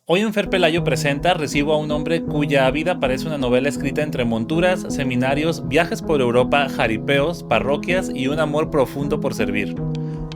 Hoy en Fer Pelayo Presenta recibo a un hombre cuya vida parece una novela escrita entre monturas, seminarios, viajes por Europa, jaripeos, parroquias y un amor profundo por servir.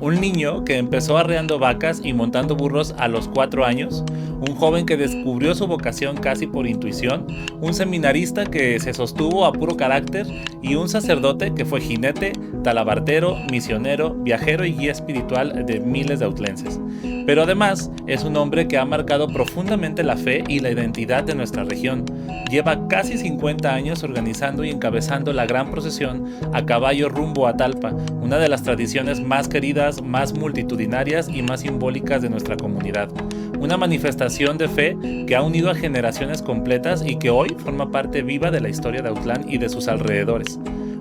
Un niño que empezó arreando vacas y montando burros a los 4 años, un joven que descubrió su vocación casi por intuición, un seminarista que se sostuvo a puro carácter y un sacerdote que fue jinete, talabartero, misionero, viajero y guía espiritual de miles de autlenses. Pero además es un hombre que ha marcado profundamente la fe y la identidad de nuestra región. Lleva casi 50 años organizando y encabezando la gran procesión a caballo rumbo a Talpa, una de las tradiciones más queridas, más multitudinarias y más simbólicas de nuestra comunidad. Una manifestación de fe que ha unido a generaciones completas y que hoy forma parte viva de la historia de Autlán y de sus alrededores.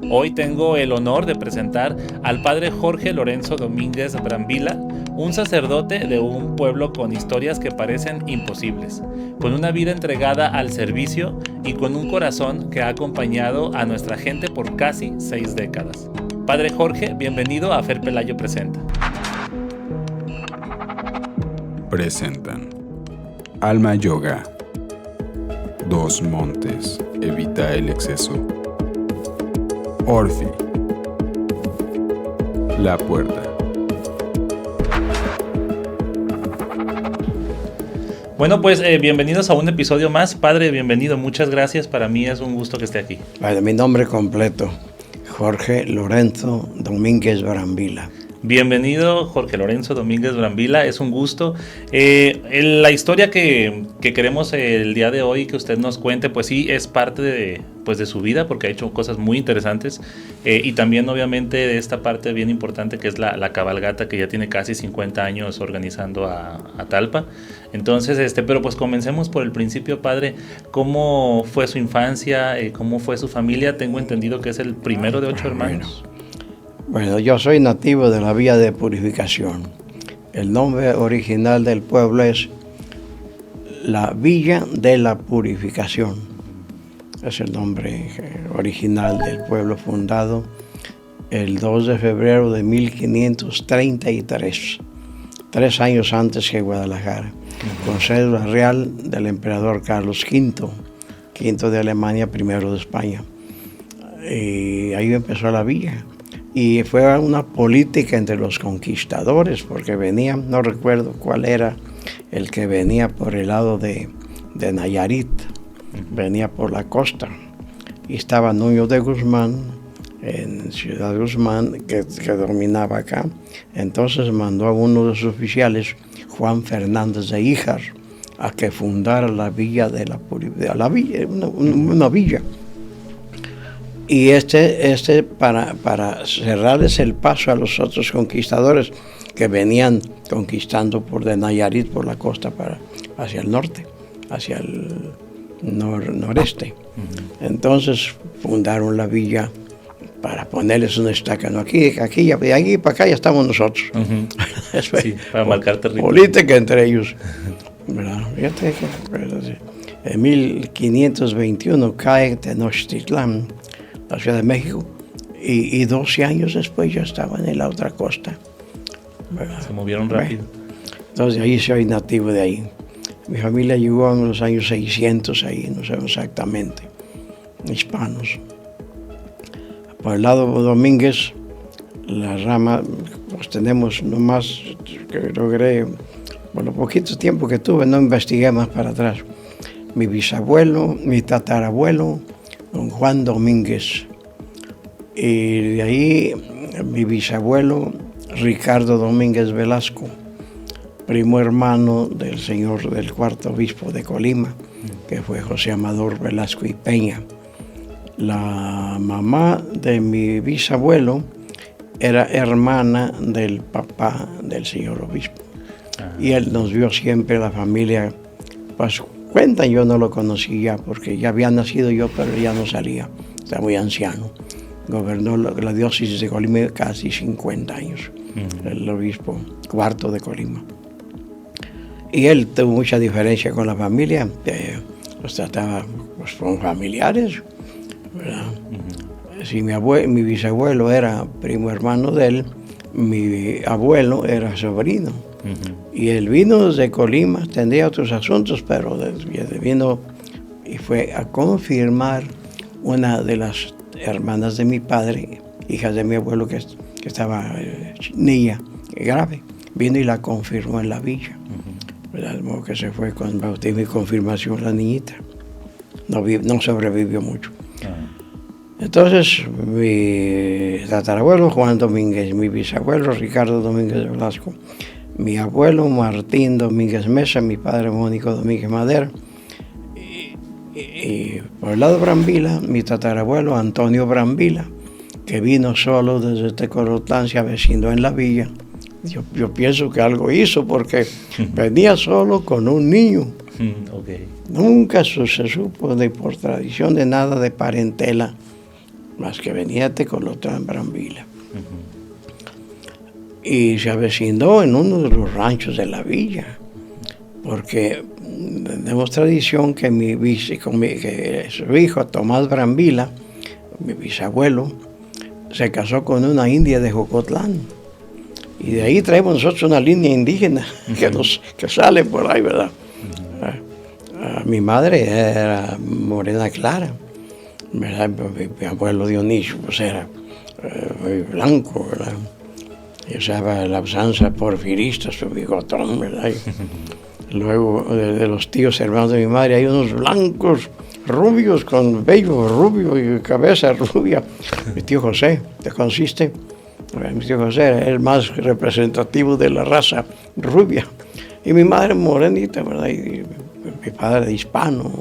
Hoy tengo el honor de presentar al padre Jorge Lorenzo Domínguez Brambila, un sacerdote de un pueblo con historias que parecen imposibles, con una vida entregada al servicio y con un corazón que ha acompañado a nuestra gente por casi 6 décadas. Padre Jorge, bienvenido a Fer Pelayo Presenta. Presentan Alma Yoga, Dos Montes, evita el exceso. Orfi, La Puerta. Bueno, pues bienvenidos a un episodio más. Padre, bienvenido, muchas gracias. Para mí es un gusto que esté aquí. Vale, mi nombre completo, Jorge Lorenzo Domínguez Brambila. Bienvenido, Jorge Lorenzo Domínguez Brambila, es un gusto. La historia que queremos el día de hoy que usted nos cuente, pues sí, es parte de su vida, porque ha hecho cosas muy interesantes, y también obviamente de esta parte bien importante que es la cabalgata, que ya tiene casi 50 años organizando a Talpa. Entonces, pero pues comencemos por el principio, padre. ¿Cómo fue su infancia? ¿Cómo fue su familia? Tengo entendido que es el primero de 8 hermanos. Bueno, yo soy nativo de la Villa de Purificación. El nombre original del pueblo es la Villa de la Purificación. Es el nombre original del pueblo, fundado el 2 de febrero de 1533, 3 años antes que Guadalajara, con cédula real del emperador Carlos V, quinto de Alemania, primero de España. Y ahí empezó la villa. Y fue una política entre los conquistadores, porque venían, no recuerdo cuál era el que venía por el lado de Nayarit, venía por la costa. Y estaba Nuño de Guzmán, en Ciudad Guzmán, que dominaba acá. Entonces mandó a uno de sus oficiales, Juan Fernández de Híjar, a que fundara la villa de la Purificación, una villa. Y para cerrarles el paso a los otros conquistadores que venían conquistando por de Nayarit, por la costa hacia el norte, hacia el noreste. Entonces fundaron la villa para ponerles una estaca. No, aquí, de aquí para acá ya estamos nosotros. Sí, para marcar territorio. Política entre ellos. Fíjate que en 1521 cae Tenochtitlán, la Ciudad de México, y 12 años después ya estaban en la otra costa. Se movieron rápido. Entonces ahí soy nativo de ahí. Mi familia llegó en los años 600 ahí, no sé exactamente, hispanos. Por el lado de Domínguez, la rama, pues tenemos nomás, que logré, por lo poquito tiempo que tuve, no investigué más para atrás. Mi bisabuelo, mi tatarabuelo, don Juan Domínguez, y de ahí mi bisabuelo Ricardo Domínguez Velasco, primo hermano del señor del cuarto obispo de Colima, que fue José Amador Velasco y Peña. La mamá de mi bisabuelo era hermana del papá del señor obispo, y él nos vio siempre, la familia, pues cuentan, yo no lo conocía porque ya había nacido yo, pero ya no salía, está muy anciano. Gobernó la diócesis de Colima casi 50 años, el obispo cuarto de Colima. Y él tuvo mucha diferencia con la familia, los trataba pues, con familiares, ¿verdad? Si mi bisabuelo era primo hermano de él, mi abuelo era sobrino. Y él vino desde Colima, tendría otros asuntos, pero vino y fue a confirmar una de las hermanas de mi padre, hijas de mi abuelo, que estaba niña, grave. Vino y la confirmó en la villa. De modo que se fue con bautismo y confirmación la niñita. No sobrevivió mucho. Entonces, mi tatarabuelo Juan Domínguez, mi bisabuelo Ricardo Domínguez de Velasco, mi abuelo Martín Domínguez Mesa, mi padre Mónico Domínguez Madera, y por el lado de Brambila, mi tatarabuelo Antonio Brambila, que vino solo desde Tecolotlán, se avecinó en la villa. Yo pienso que algo hizo porque venía solo con un niño. Nunca se supo por tradición de nada de parentela, más que venía de Tecolotlán, Brambila. Y se avecinó en uno de los ranchos de la villa, porque tenemos tradición que que su hijo Tomás Brambila, mi bisabuelo, se casó con una india de Jocotlán. Y de ahí traemos nosotros una línea indígena que sale por ahí, ¿verdad? Mi madre era morena clara, ¿verdad? Mi abuelo Dionisio pues era muy blanco, ¿verdad? Y usaba la usanza porfirista, su bigotón, ¿verdad? Y luego de los tíos hermanos de mi madre hay unos blancos rubios con vello rubio y cabeza rubia. Mi tío José, ¿te consiste? Mi tío José era el más representativo de la raza rubia. Y mi madre morenita, ¿verdad? Y mi padre hispano.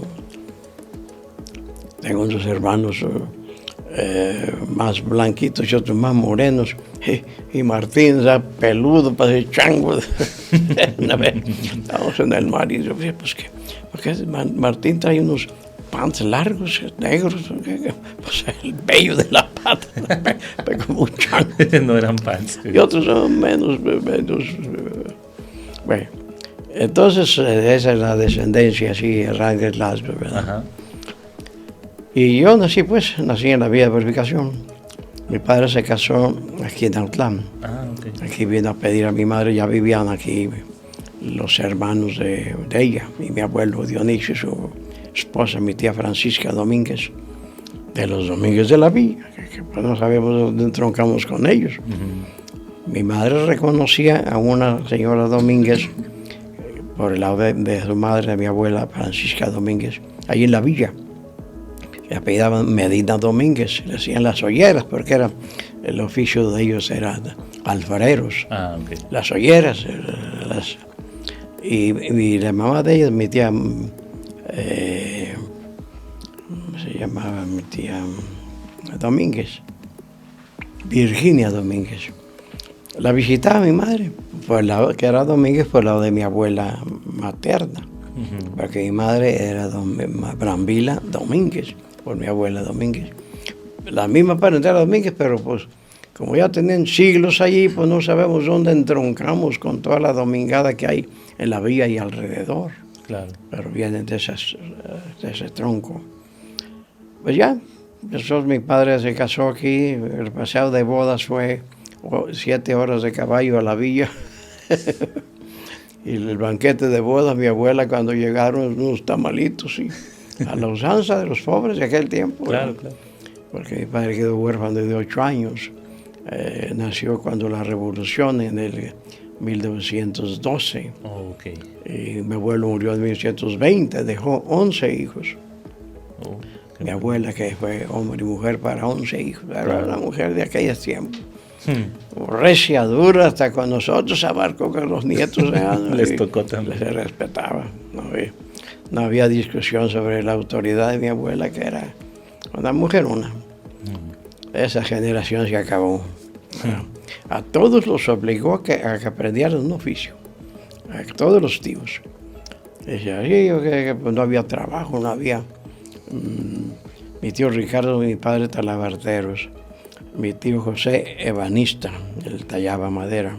Tengo unos hermanos más blanquitos y otros más morenos. Y Martín, ya peludo, parece chango. Una vez estábamos en el mar y yo dije, pues que porque Martín trae unos pants largos, negros, pues el vello de la pata, como un chango. No eran pants. Y otros son menos. Bueno, entonces esa es la descendencia así, Rangel Lasbe, ¿verdad? Ajá. Y yo nací en la villa de verificación. Mi padre se casó aquí en Autlán. Aquí vino a pedir a mi madre, ya vivían aquí los hermanos de ella, y mi abuelo Dionisio, su esposa, mi tía Francisca Domínguez, de los Domínguez de la villa, que pues no sabemos dónde entroncamos con ellos. Mi madre reconocía a una señora Domínguez por el lado de su madre, de mi abuela Francisca Domínguez, allí en la villa. Se apellidaban Medina Domínguez, le decían las olleras, porque era, el oficio de ellos era alfareros. Las olleras, y la mamá de ellos, mi tía, ¿cómo se llamaba mi tía? Domínguez, Virginia Domínguez. La visitaba mi madre, que era Domínguez, por el lado de mi abuela materna, porque mi madre era Brambila Domínguez, por mi abuela Domínguez. La misma parentela Domínguez, pero pues como ya tenían siglos allí, pues no sabemos dónde entroncamos con toda la domingada que hay en la villa y alrededor. Claro. Pero vienen de ese tronco. Pues ya, después mi padre se casó aquí, el paseo de bodas fue 7 horas de caballo a la villa. Y el banquete de bodas, mi abuela, cuando llegaron unos tamalitos, y a la usanza de los pobres de aquel tiempo. Claro, claro. Porque mi padre quedó huérfano de 8 años. Nació cuando la revolución en el 1912. Y mi abuelo murió en 1920, dejó 11 hijos. Mi abuela, que fue hombre y mujer para 11 hijos, era una mujer de aquellos tiempos. Recia, dura, hasta con nosotros abarcó con los nietos. Les tocó también. Les respetaba. No había discusión sobre la autoridad de mi abuela, que era una mujerona. Esa generación se acabó. A todos los obligó a que aprendieran un oficio. A todos los tíos. Decía, que no había trabajo, no había. Mi tío Ricardo y mi padre talabarteros. Mi tío José ebanista, él tallaba madera.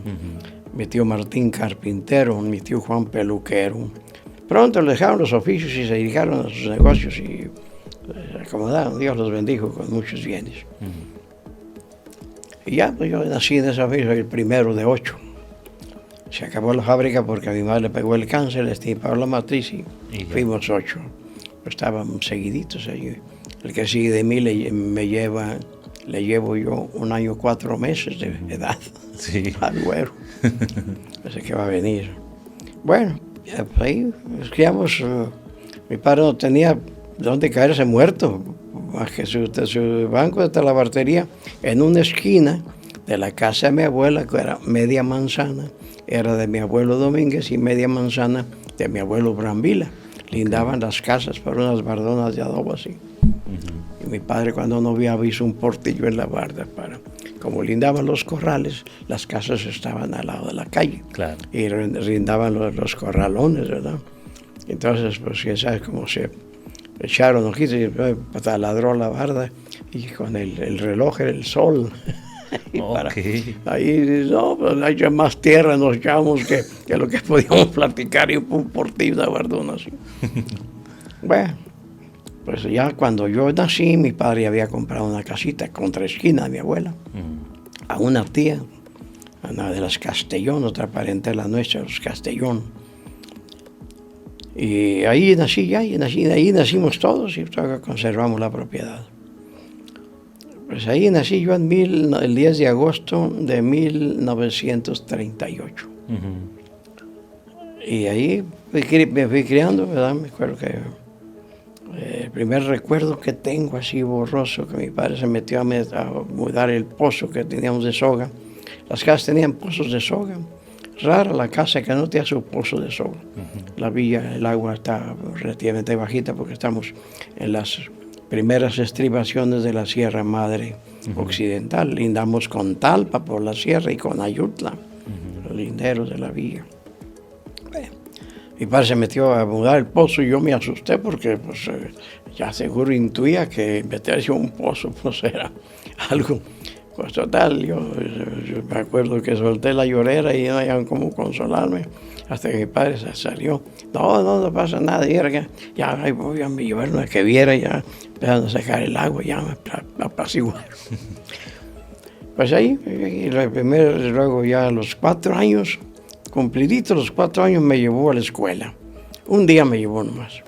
Mi tío Martín carpintero, mi tío Juan peluquero. Pronto le dejaron los oficios y se dedicaron a sus negocios y se acomodaron. Dios los bendijo con muchos bienes. Y ya, pues yo nací en esa vez, soy el primero de 8. Se acabó la fábrica porque a mi madre le pegó el cáncer, le extirparon la matriz y fuimos 8. Estábamos seguiditos allí. El que sigue de mí le llevo yo 1 año 4 meses de edad. Sí. Al güero. Ese que va a venir. Bueno, ahí criamos. Mi padre no tenía dónde caerse muerto, más que su banco de talabartería en una esquina de la casa de mi abuela, que era media manzana, era de mi abuelo Domínguez, y media manzana de mi abuelo Brambila. Lindaban las casas por unas bardonas de adobo así. Y mi padre, cuando no había visto un portillo en la barda, como lindaban los corrales, las casas estaban al lado de la calle. Claro. Y rindaban los corralones, ¿verdad? Entonces, pues ya sabes cómo se echaron ojitos y taladró la barda, y con el reloj era el sol. Ahí, no, pues hay más tierra nos echamos que lo que podíamos platicar, y un portillo de bardón así. Bueno, pues ya cuando yo nací, mi padre había comprado una casita contra esquina de mi abuela, a una tía, una de las Castellón, otra parentela nuestra, los Castellón. Y ahí nací ya, ahí nacimos todos y conservamos la propiedad. Pues ahí nací yo el 10 de agosto de 1938. Y ahí me fui criando, ¿verdad? Me acuerdo que el primer recuerdo que tengo así borroso, que mi padre se metió a mudar el pozo que teníamos de soga. Las casas tenían pozos de soga. Rara la casa que no tenía su pozo de soga. La villa, el agua está relativamente bajita porque estamos en las primeras estribaciones de la Sierra Madre Occidental. Lindamos con Talpa por la sierra y con Ayutla, los linderos de la villa. Mi padre se metió a mudar el pozo y yo me asusté porque pues, ya seguro intuía que meterse a un pozo pues era algo. Pues total, yo me acuerdo que solté la llorera y no había cómo consolarme hasta que mi padre se salió. No pasa nada, y ya voy a llevar una que viera, ya empezando a sacar el agua, ya me apaciguaron. Pues ahí, y luego ya a los 4 años, cumpliditos los 4 años, me llevó a la escuela. Un día me llevó nomás.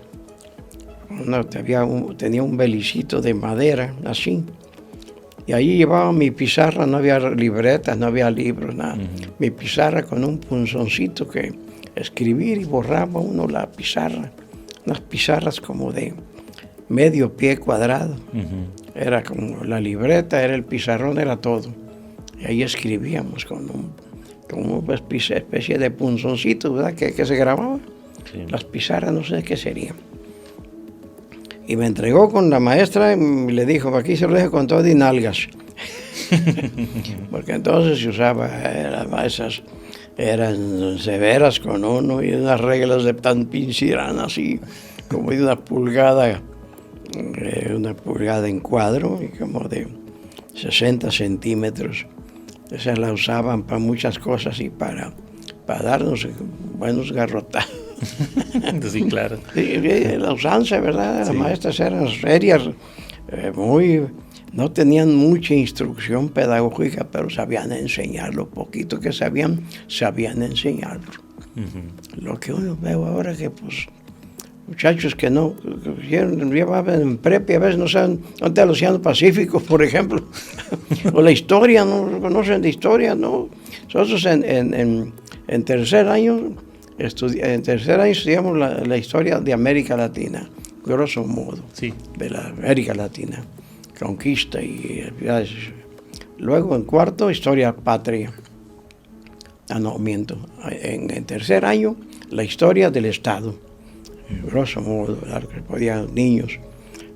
Tenía un belicito de madera, así. Y ahí llevaba mi pizarra, no había libretas, no había libros, nada. Mi pizarra con un punzoncito que escribir y borraba uno la pizarra. Unas pizarras como de medio pie cuadrado. Era como la libreta, era el pizarrón, era todo. Y ahí escribíamos con una especie de punzoncito, ¿verdad? Que se grababa. Sí. Las pizarras no sé qué serían. Y me entregó con la maestra y le dijo, aquí se lo dejo con todo y nalgas. Porque entonces se usaba, las maestras eran severas con uno y unas reglas de tan pincirán así, como de una pulgada en cuadro y como de 60 centímetros. Esas la usaban para muchas cosas y para darnos buenos garrotazos. Sí, claro. Sí, la usanza, ¿verdad? Sí. Las maestras eran serias, no tenían mucha instrucción pedagógica, pero sabían enseñar lo poquito que sabían enseñarlo. Lo que uno ve ahora que, pues, muchachos que no llevaban en prepa y a veces no saben dónde el Océano Pacífico, por ejemplo, o la historia, no conocen de historia, ¿no? Nosotros en tercer año estudiamos la historia de América Latina, grosso modo, sí, de la América Latina, conquista y luego en cuarto, historia patria. En tercer año, la historia del Estado, grosso modo, que podían niños.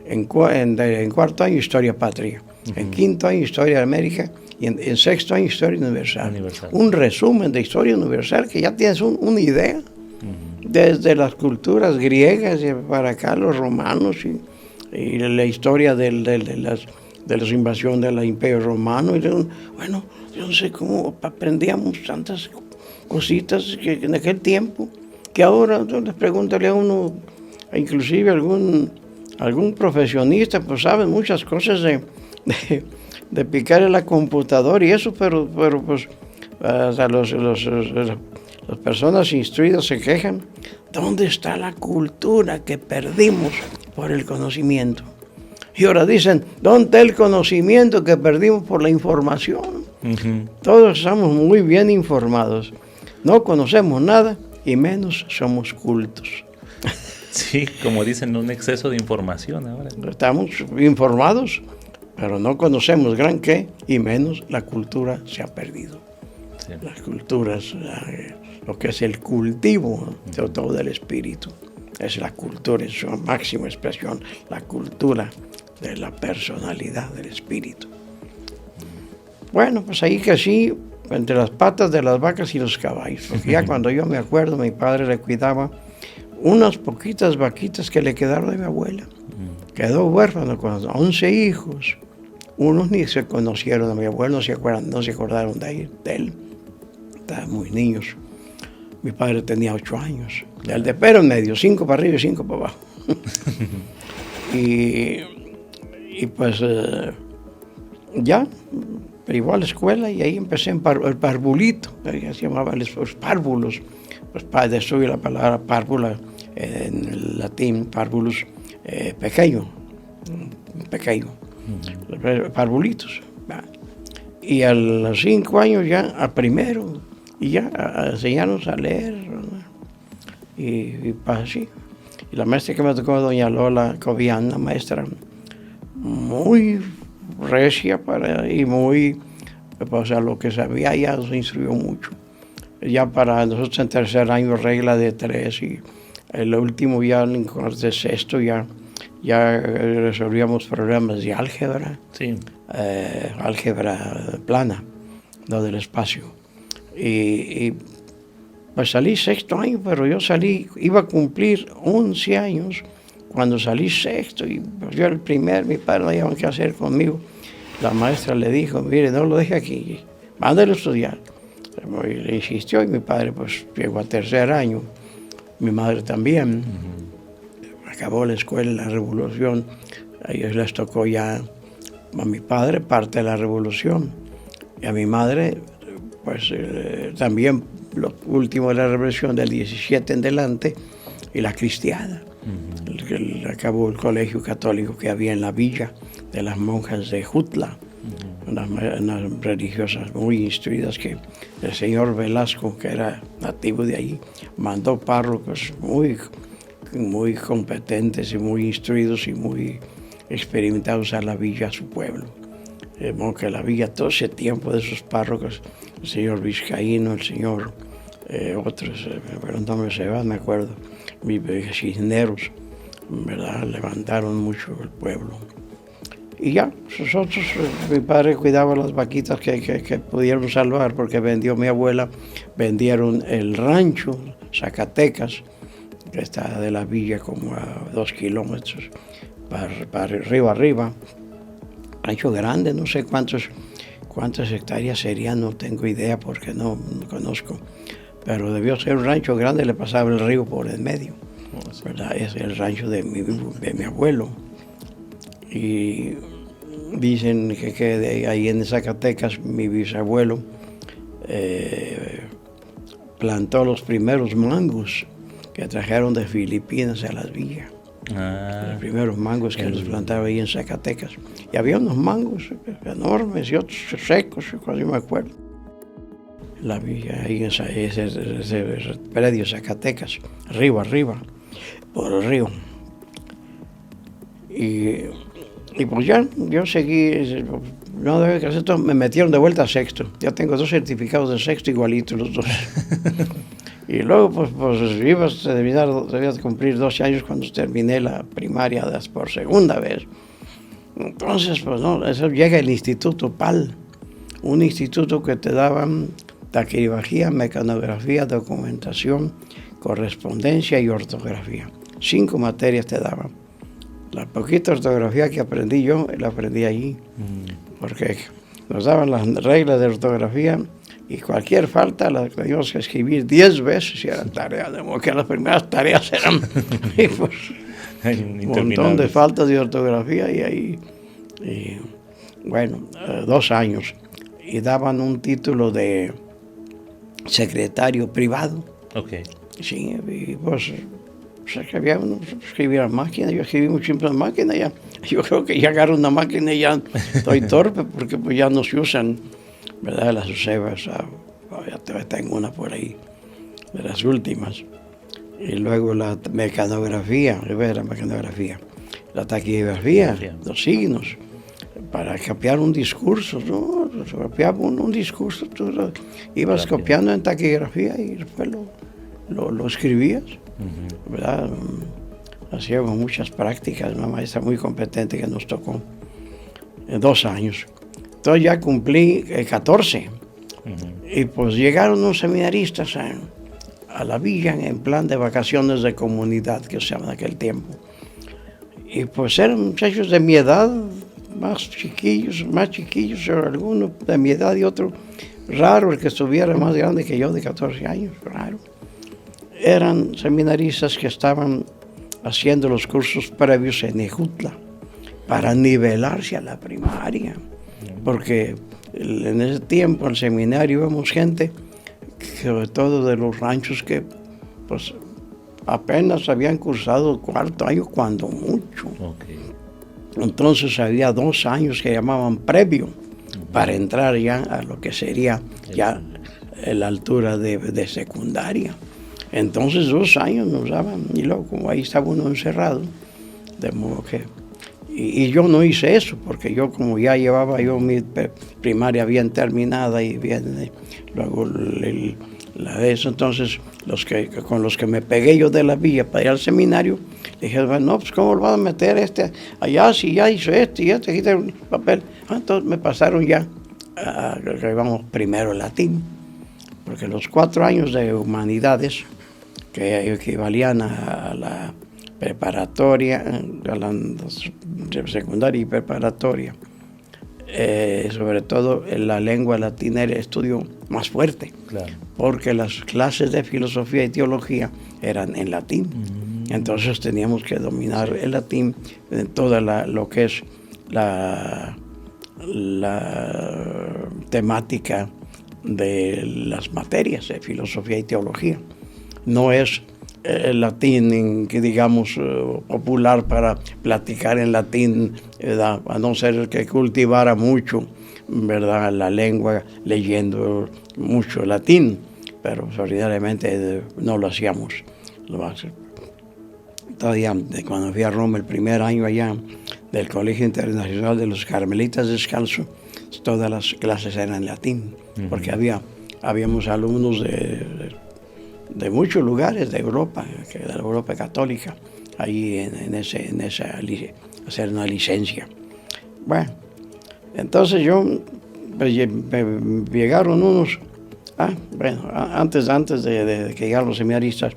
En cuarto año, historia patria. En quinto año, historia de América. Y en sexto año, historia universal. Un resumen de historia universal que ya tienes una idea. Desde las culturas griegas y para acá los romanos y la historia de las invasiones del Imperio Romano. Bueno, yo no sé cómo aprendíamos tantas cositas que en aquel tiempo, que ahora entonces pregúntale a uno, inclusive algún profesionista, pues sabe muchas cosas de picar en la computadora y eso, pero pues hasta Las personas instruidas se quejan. ¿Dónde está la cultura que perdimos por el conocimiento? Y ahora dicen, ¿dónde está el conocimiento que perdimos por la información? Todos estamos muy bien informados. No conocemos nada y menos somos cultos. Sí, como dicen, un exceso de información ahora. Estamos informados, pero no conocemos gran qué y menos la cultura se ha perdido. Sí. Las culturas, lo que es el cultivo de todo el espíritu, es la cultura en su máxima expresión, la cultura de la personalidad del espíritu. Bueno, pues ahí crecí entre las patas de las vacas y los caballos, porque ya cuando yo me acuerdo, mi padre le cuidaba unas poquitas vaquitas que le quedaron de mi abuela. Quedó huérfano con 11 hijos. Unos ni se conocieron a mi abuelo, no se acordaron de él. Estaban muy niños. Mi padre tenía 8 años. El de pero en medio, 5 para arriba y 5 para abajo. y pues ya, iba a la escuela y ahí empecé en el parvulito, se llamaban los párvulos. Pues de eso la palabra párvula en el latín, parvulus, pequeño, parvulitos. Y a los 5 años ya, a primero, y ya a enseñarnos a leer, y así. Y la maestra que me tocó, doña Lola Cobian, una maestra muy recia y muy, o sea, lo que sabía ya nos instruyó mucho. Ya para nosotros en tercer año regla de 3 y el último ya en de sexto ya resolvíamos problemas de álgebra, sí. Álgebra plana, no del espacio. Y pues salí sexto año, pero yo iba a cumplir 11 años cuando salí sexto y pues yo el primer, mi padre no sabía qué hacer conmigo. La maestra le dijo, mire, no lo deje aquí, mándelo a estudiar. Le insistió y mi padre pues llegó a tercer año, mi madre también. Acabó la escuela en la revolución, a ellos les tocó ya, a mi padre parte de la revolución y a mi madre pues también lo último de la revolución del 17 en adelante y la cristiana. Acabó el colegio católico que había en la villa de las monjas de Jutla. Unas religiosas muy instruidas que el señor Velasco, que era nativo de allí, mandó párrocos muy competentes y muy instruidos y muy experimentados a la villa, a su pueblo. Que la villa, todo ese tiempo de esos párrocos, el señor Vizcaíno, el señor otros, pero no me acuerdo, Cisneros, ¿verdad? Levantaron mucho el pueblo. Y ya, nosotros, mi padre cuidaba las vaquitas que pudieron salvar porque vendió mi abuela, vendieron el rancho Zacatecas, que está de la villa como a 2 kilómetros, para arriba. Rancho grande, no sé cuántas hectáreas serían, no tengo idea porque no conozco, pero debió ser un rancho grande, le pasaba el río por el medio, ¿verdad? Es el rancho de mi abuelo. Y dicen que de ahí en Zacatecas mi bisabuelo plantó los primeros mangos que trajeron de Filipinas a las villas. Los primeros mangos que los plantaron ahí en Zacatecas. Y había unos mangos enormes y otros secos, casi me acuerdo. La villa ahí en ese predio Zacatecas, arriba, por el río. Y pues ya, yo seguí, no debe que hacer todo, me metieron de vuelta a sexto. Ya tengo 2 certificados de sexto igualitos los 2. Y luego pues debía cumplir 12 años cuando terminé la primaria por segunda vez. Entonces, pues no, eso llega el Instituto PAL, un instituto que te daban taquigrafía, mecanografía, documentación, correspondencia y ortografía. 5 materias te daban. La poquita ortografía que aprendí yo, la aprendí allí, porque nos daban las reglas de ortografía y cualquier falta la teníamos que escribir 10 veces y era tarea, que las primeras tareas eran pues, un montón de faltas de ortografía y ahí, bueno, 2 años y daban un título de secretario privado. Ok. Sí, y pues uno escribía a máquina, yo escribí mucho siempre a máquina, ya. Yo creo que ya agarro una máquina y ya estoy torpe porque pues ya no se usan, ¿verdad? Las cebas, ya tengo una por ahí, de las últimas. Y luego la mecanografía, la taquigrafía, los signos, para copiar un discurso, ¿no? Copiaba un discurso, tú ibas copiando en taquigrafía y después lo escribías, ¿verdad? Hacíamos muchas prácticas, una maestra muy competente que nos tocó 2 años. Entonces ya cumplí 14 y pues llegaron unos seminaristas a la villa en plan de vacaciones de comunidad, que se llama en aquel tiempo. Y pues eran muchachos de mi edad, más chiquillos, algunos de mi edad y otro raro, el que estuviera más grande que yo, de 14 años, raro. Eran seminaristas que estaban haciendo los cursos previos en Ejutla para nivelarse a la primaria, porque en ese tiempo en el seminario íbamos gente, sobre todo de los ranchos, que pues apenas habían cursado 4º año cuando mucho. Okay. Entonces había 2 años que llamaban previo para entrar ya a lo que sería ya la altura de secundaria. Entonces 2 años nos daban, y luego como ahí estaba uno encerrado, de modo que... Y yo no hice eso, porque yo como ya llevaba mi primaria bien terminada y bien, luego la de eso, entonces con los que me pegué yo de la villa para ir al seminario, dije, no, pues ¿cómo lo van a meter allá si ya hizo esto y esto, aquí está el papel? Entonces me pasaron ya, que íbamos primero latín, porque los 4 años de humanidades, que equivalían a la preparatoria, a la secundaria y preparatoria, sobre todo la lengua latina era el estudio más fuerte, claro, porque las clases de filosofía y teología eran en latín. Entonces teníamos que dominar el latín en toda lo que es la temática de las materias de filosofía y teología. No es el latín que digamos popular para platicar en latín, ¿verdad? A no ser el que cultivara mucho, ¿verdad?, la lengua leyendo mucho latín, pero solidariamente no lo hacíamos. Todavía cuando fui a Roma el primer año allá del Colegio Internacional de los Carmelitas Descalzos, todas las clases eran en latín, porque habíamos alumnos de muchos lugares de Europa, de la Europa católica, ahí en esa hacer una licencia. Bueno, entonces pues, me llegaron unos, antes de que llegaran los seminaristas,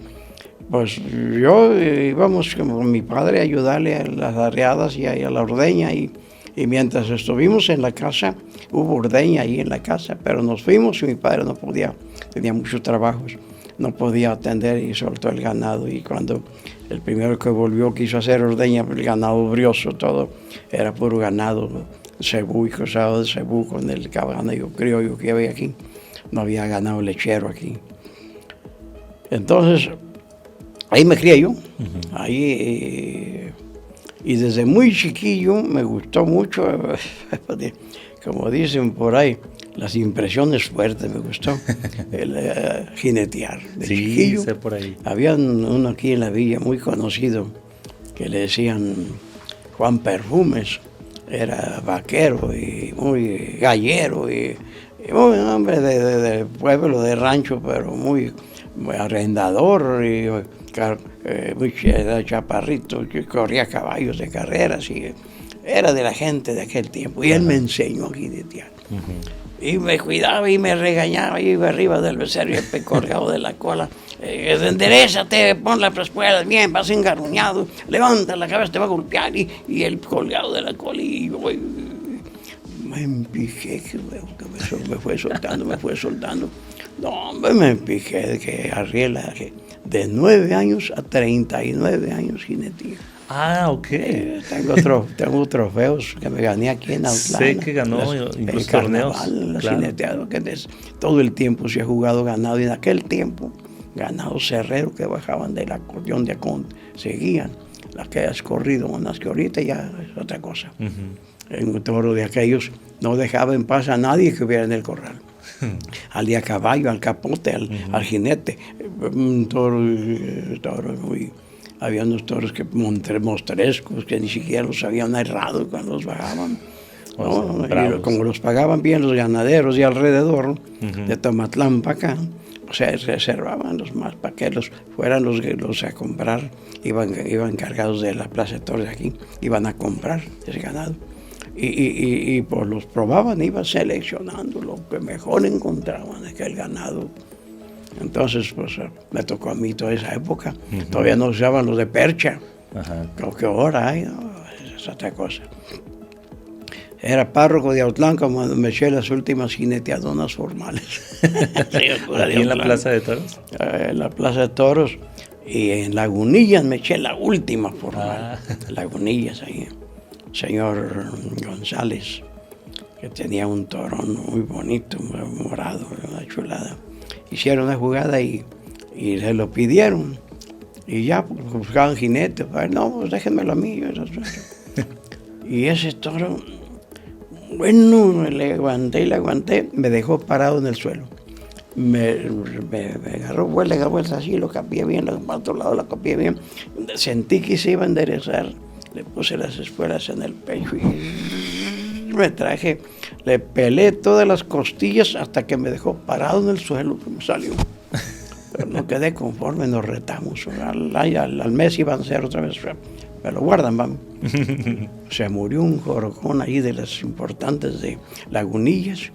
pues yo íbamos con mi padre a ayudarle a las arreadas y a la ordeña, y mientras estuvimos en la casa, hubo ordeña ahí en la casa, pero nos fuimos y mi padre no podía, tenía muchos trabajos, no podía atender y soltó el ganado, y cuando el primero que volvió quiso hacer ordeña, el ganado brioso, todo era puro ganado, cebú y cruzado de cebú con el ganado criollo que había aquí, no había ganado lechero aquí. Entonces, ahí me crié yo, ahí, y desde muy chiquillo me gustó mucho, como dicen por ahí, las impresiones fuertes, me gustó el jinetear. De sí, chiquillo, sé por ahí. Había uno aquí en la villa muy conocido que le decían Juan Perfumes, era vaquero y muy gallero y muy hombre de pueblo, de rancho, pero muy arrendador y muy chaparrito, que corría caballos de carreras y era de la gente de aquel tiempo. Y él me enseñó a jinetear. Y me cuidaba y me regañaba, y iba arriba del becerro y colgado de la cola. Enderézate, pon las espuelas bien, vas engarruñado, levanta la cabeza, te va a golpear, y él colgado de la cola, y yo me empijé, que me fue soltando. No, hombre, me empijé, que arriela, que de 9 años a 39 años jineteé. Ah, ok. Tengo trofeos que me gané aquí en Autlán. Sé que ganó incluso torneos. Claro. Todo el tiempo se ha jugado ganado. Y en aquel tiempo, ganados cerreros que bajaban del acordeón de Acón, seguían las que has corrido, unas que ahorita ya es otra cosa. En un toro de aquellos no dejaba en paz a nadie que hubiera en el corral. Al de a caballo, al capote, al jinete. Un toro muy... Había unos toros que mostrescos que ni siquiera los habían errado cuando los bajaban. Y como los pagaban bien los ganaderos de alrededor, de Tomatlán para acá, o sea, reservaban los más para que fueran los a comprar. Iban cargados de la plaza de toros aquí, iban a comprar ese ganado. Y pues los probaban, iban seleccionando lo que mejor encontraban aquel ganado. Entonces, pues me tocó a mí toda esa época. Todavía no usaban los de percha. Creo que ahora hay, ¿no? Es otra cosa. Era párroco de Autlán cuando me eché las últimas jineteadonas formales. ¿Aquí en la Plaza de Toros? En la Plaza de Toros. Y en Lagunillas me eché la última formal. Lagunillas, ahí. Señor González, que tenía un torón muy bonito, muy morado, una chulada. Hicieron una jugada y se lo pidieron. Y ya pues, buscaban jinetes. No, pues déjenmelo a mí. Y ese toro, bueno, le aguanté, me dejó parado en el suelo. Me agarró vueltas así, lo capié bien, al otro lado lo capié bien. Sentí que se iba a enderezar. Le puse las espuelas en el pecho y me traje, le pelé todas las costillas hasta que me dejó parado en el suelo, que me salió. Pero no quedé conforme, nos retamos. Al mes iban a ser otra vez, me lo guardan, vamos. Se murió un jorocón ahí de las importantes de Lagunillas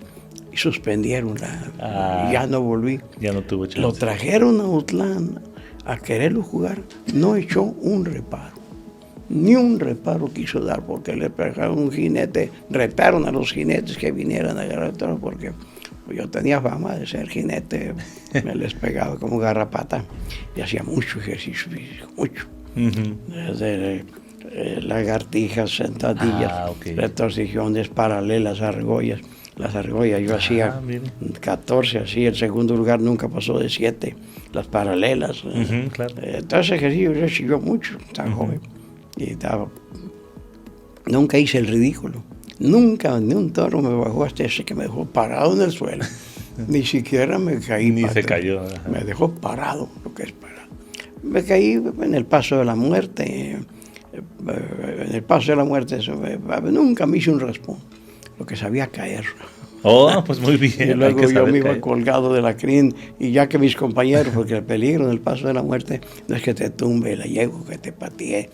y suspendieron y ya no volví. Ya no tuvo chance. Lo trajeron a Autlán a quererlo jugar, no echó un reparo. Ni un reparo quiso dar porque le pegaron un jinete, retaron a los jinetes que vinieran a agarrar el toro porque yo tenía fama de ser jinete, me les pegaba como garrapata y hacía mucho ejercicio físico, mucho. Desde lagartijas, sentadillas, retorcijones, paralelas, argollas. Las argollas yo hacía 14, así, el segundo lugar nunca pasó de 7, las paralelas. Claro. Entonces ejercicio yo siguió mucho, tan joven. Y nunca hice el ridículo. Nunca ni un toro me bajó hasta ese que me dejó parado en el suelo. Ni siquiera me caí. Ni se cayó. Me dejó parado, lo que es parado. Me caí en el paso de la muerte. En el paso de la muerte nunca me hice un raspón. Lo que sabía caer. Oh, pues muy bien. Y luego yo me iba colgado de la crin y ya que mis compañeros, porque el peligro en el paso de la muerte no es que te tumbe la yegua, que te patee,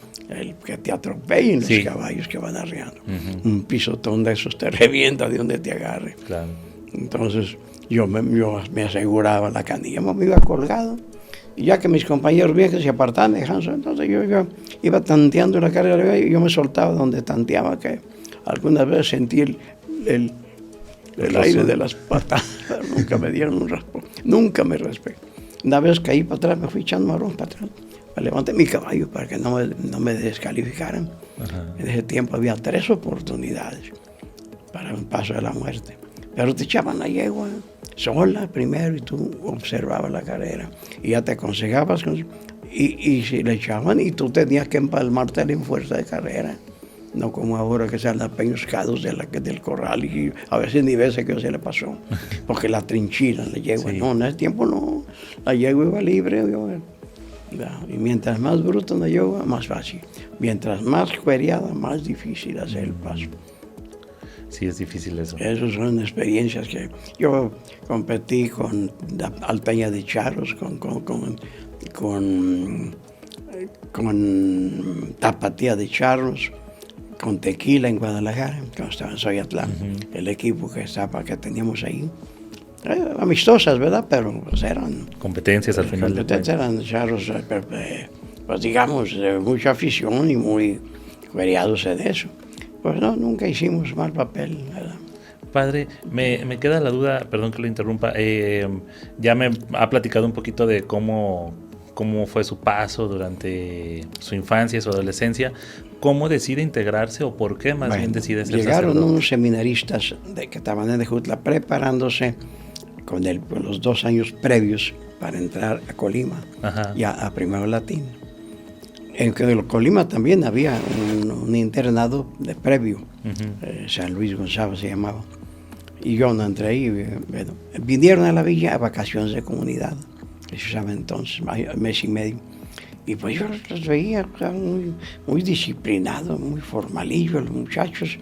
que te atropellen los caballos que van arreando. Un pisotón de esos te revienta de donde te agarre. Claro. Entonces yo me aseguraba la canilla, me iba colgado. Y ya que mis compañeros viejos se apartaban de Hanson, entonces yo iba tanteando la carrera y yo me soltaba donde tanteaba, que algunas veces sentí el aire de las patas, pero nunca me dieron un raspón, nunca me raspé. Una vez caí para atrás, me fui echando marrón para atrás, me levanté mi caballo para que no me descalificaran. En ese tiempo había 3 oportunidades para un paso de la muerte, pero te echaban la yegua sola primero y tú observabas la carrera y ya te aconsejabas y si le echaban y tú tenías que empalmarte en fuerza de carrera. No como ahora que se andan peñuscados del corral y a veces ni ves qué se le pasó, porque la trinchera, la yegua, no, en ese tiempo no, la yegua iba libre, y mientras más bruta la yegua, más fácil, mientras más cueriada, más difícil hacer el paso. Sí, es difícil eso. Esas son experiencias que yo competí con Alpeña de Charros, con Tapatía de Charros, con Tequila en Guadalajara, cuando estaba en Soyatlán, el equipo que teníamos ahí. Amistosas, ¿verdad? Pero pues, eran... Competencias al final. Competencias eran charros, pues digamos, de mucha afición y muy cueriados en eso. Pues no, nunca hicimos mal papel, ¿verdad? Padre, me queda la duda, perdón que lo interrumpa, ya me ha platicado un poquito de cómo cómo fue su paso durante su infancia, su adolescencia, cómo decide integrarse o por qué más bien decide ser llegaron sacerdote. unos seminaristas que estaban en Jejutla preparándose con los 2 años previos para entrar a Colima, Ajá. ya a primero latín. En Colima también había un internado de previo, San Luis Gonzalo se llamaba, y yo no entré ahí. Bueno, vinieron a la villa a vacaciones de comunidad, eso sabe entonces, mes y medio, y pues yo los veía muy, muy disciplinados, muy formalillos los muchachos,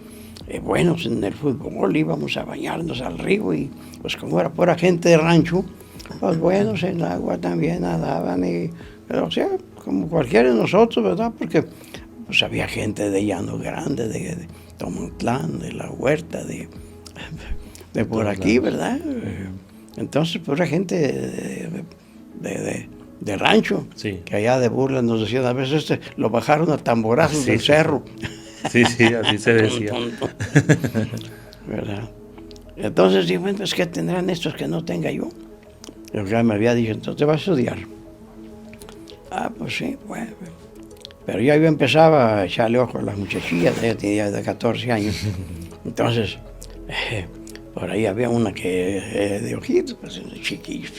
buenos en el fútbol, íbamos a bañarnos al río, y pues como era pura gente de rancho, pues buenos en el agua también nadaban, o sea, como cualquiera de nosotros, ¿verdad? Porque pues había gente de Llano Grande, de Tomatlán, de La Huerta, de por aquí, ¿verdad? Entonces, pues era gente de rancho, Sí. que allá de burla nos decían, a veces lo bajaron a tamborazos del cerro. Sí, así se decía. ¿Verdad? Entonces dije, bueno, pues ¿qué tendrán estos que no tenga yo? El que me había dicho, entonces te vas a estudiar. Ah, pues sí, bueno. Pero ya yo empezaba a echarle ojo a las muchachillas, ella tenía de 14 años. Entonces, por ahí había una que de ojitos, pues chiquillos.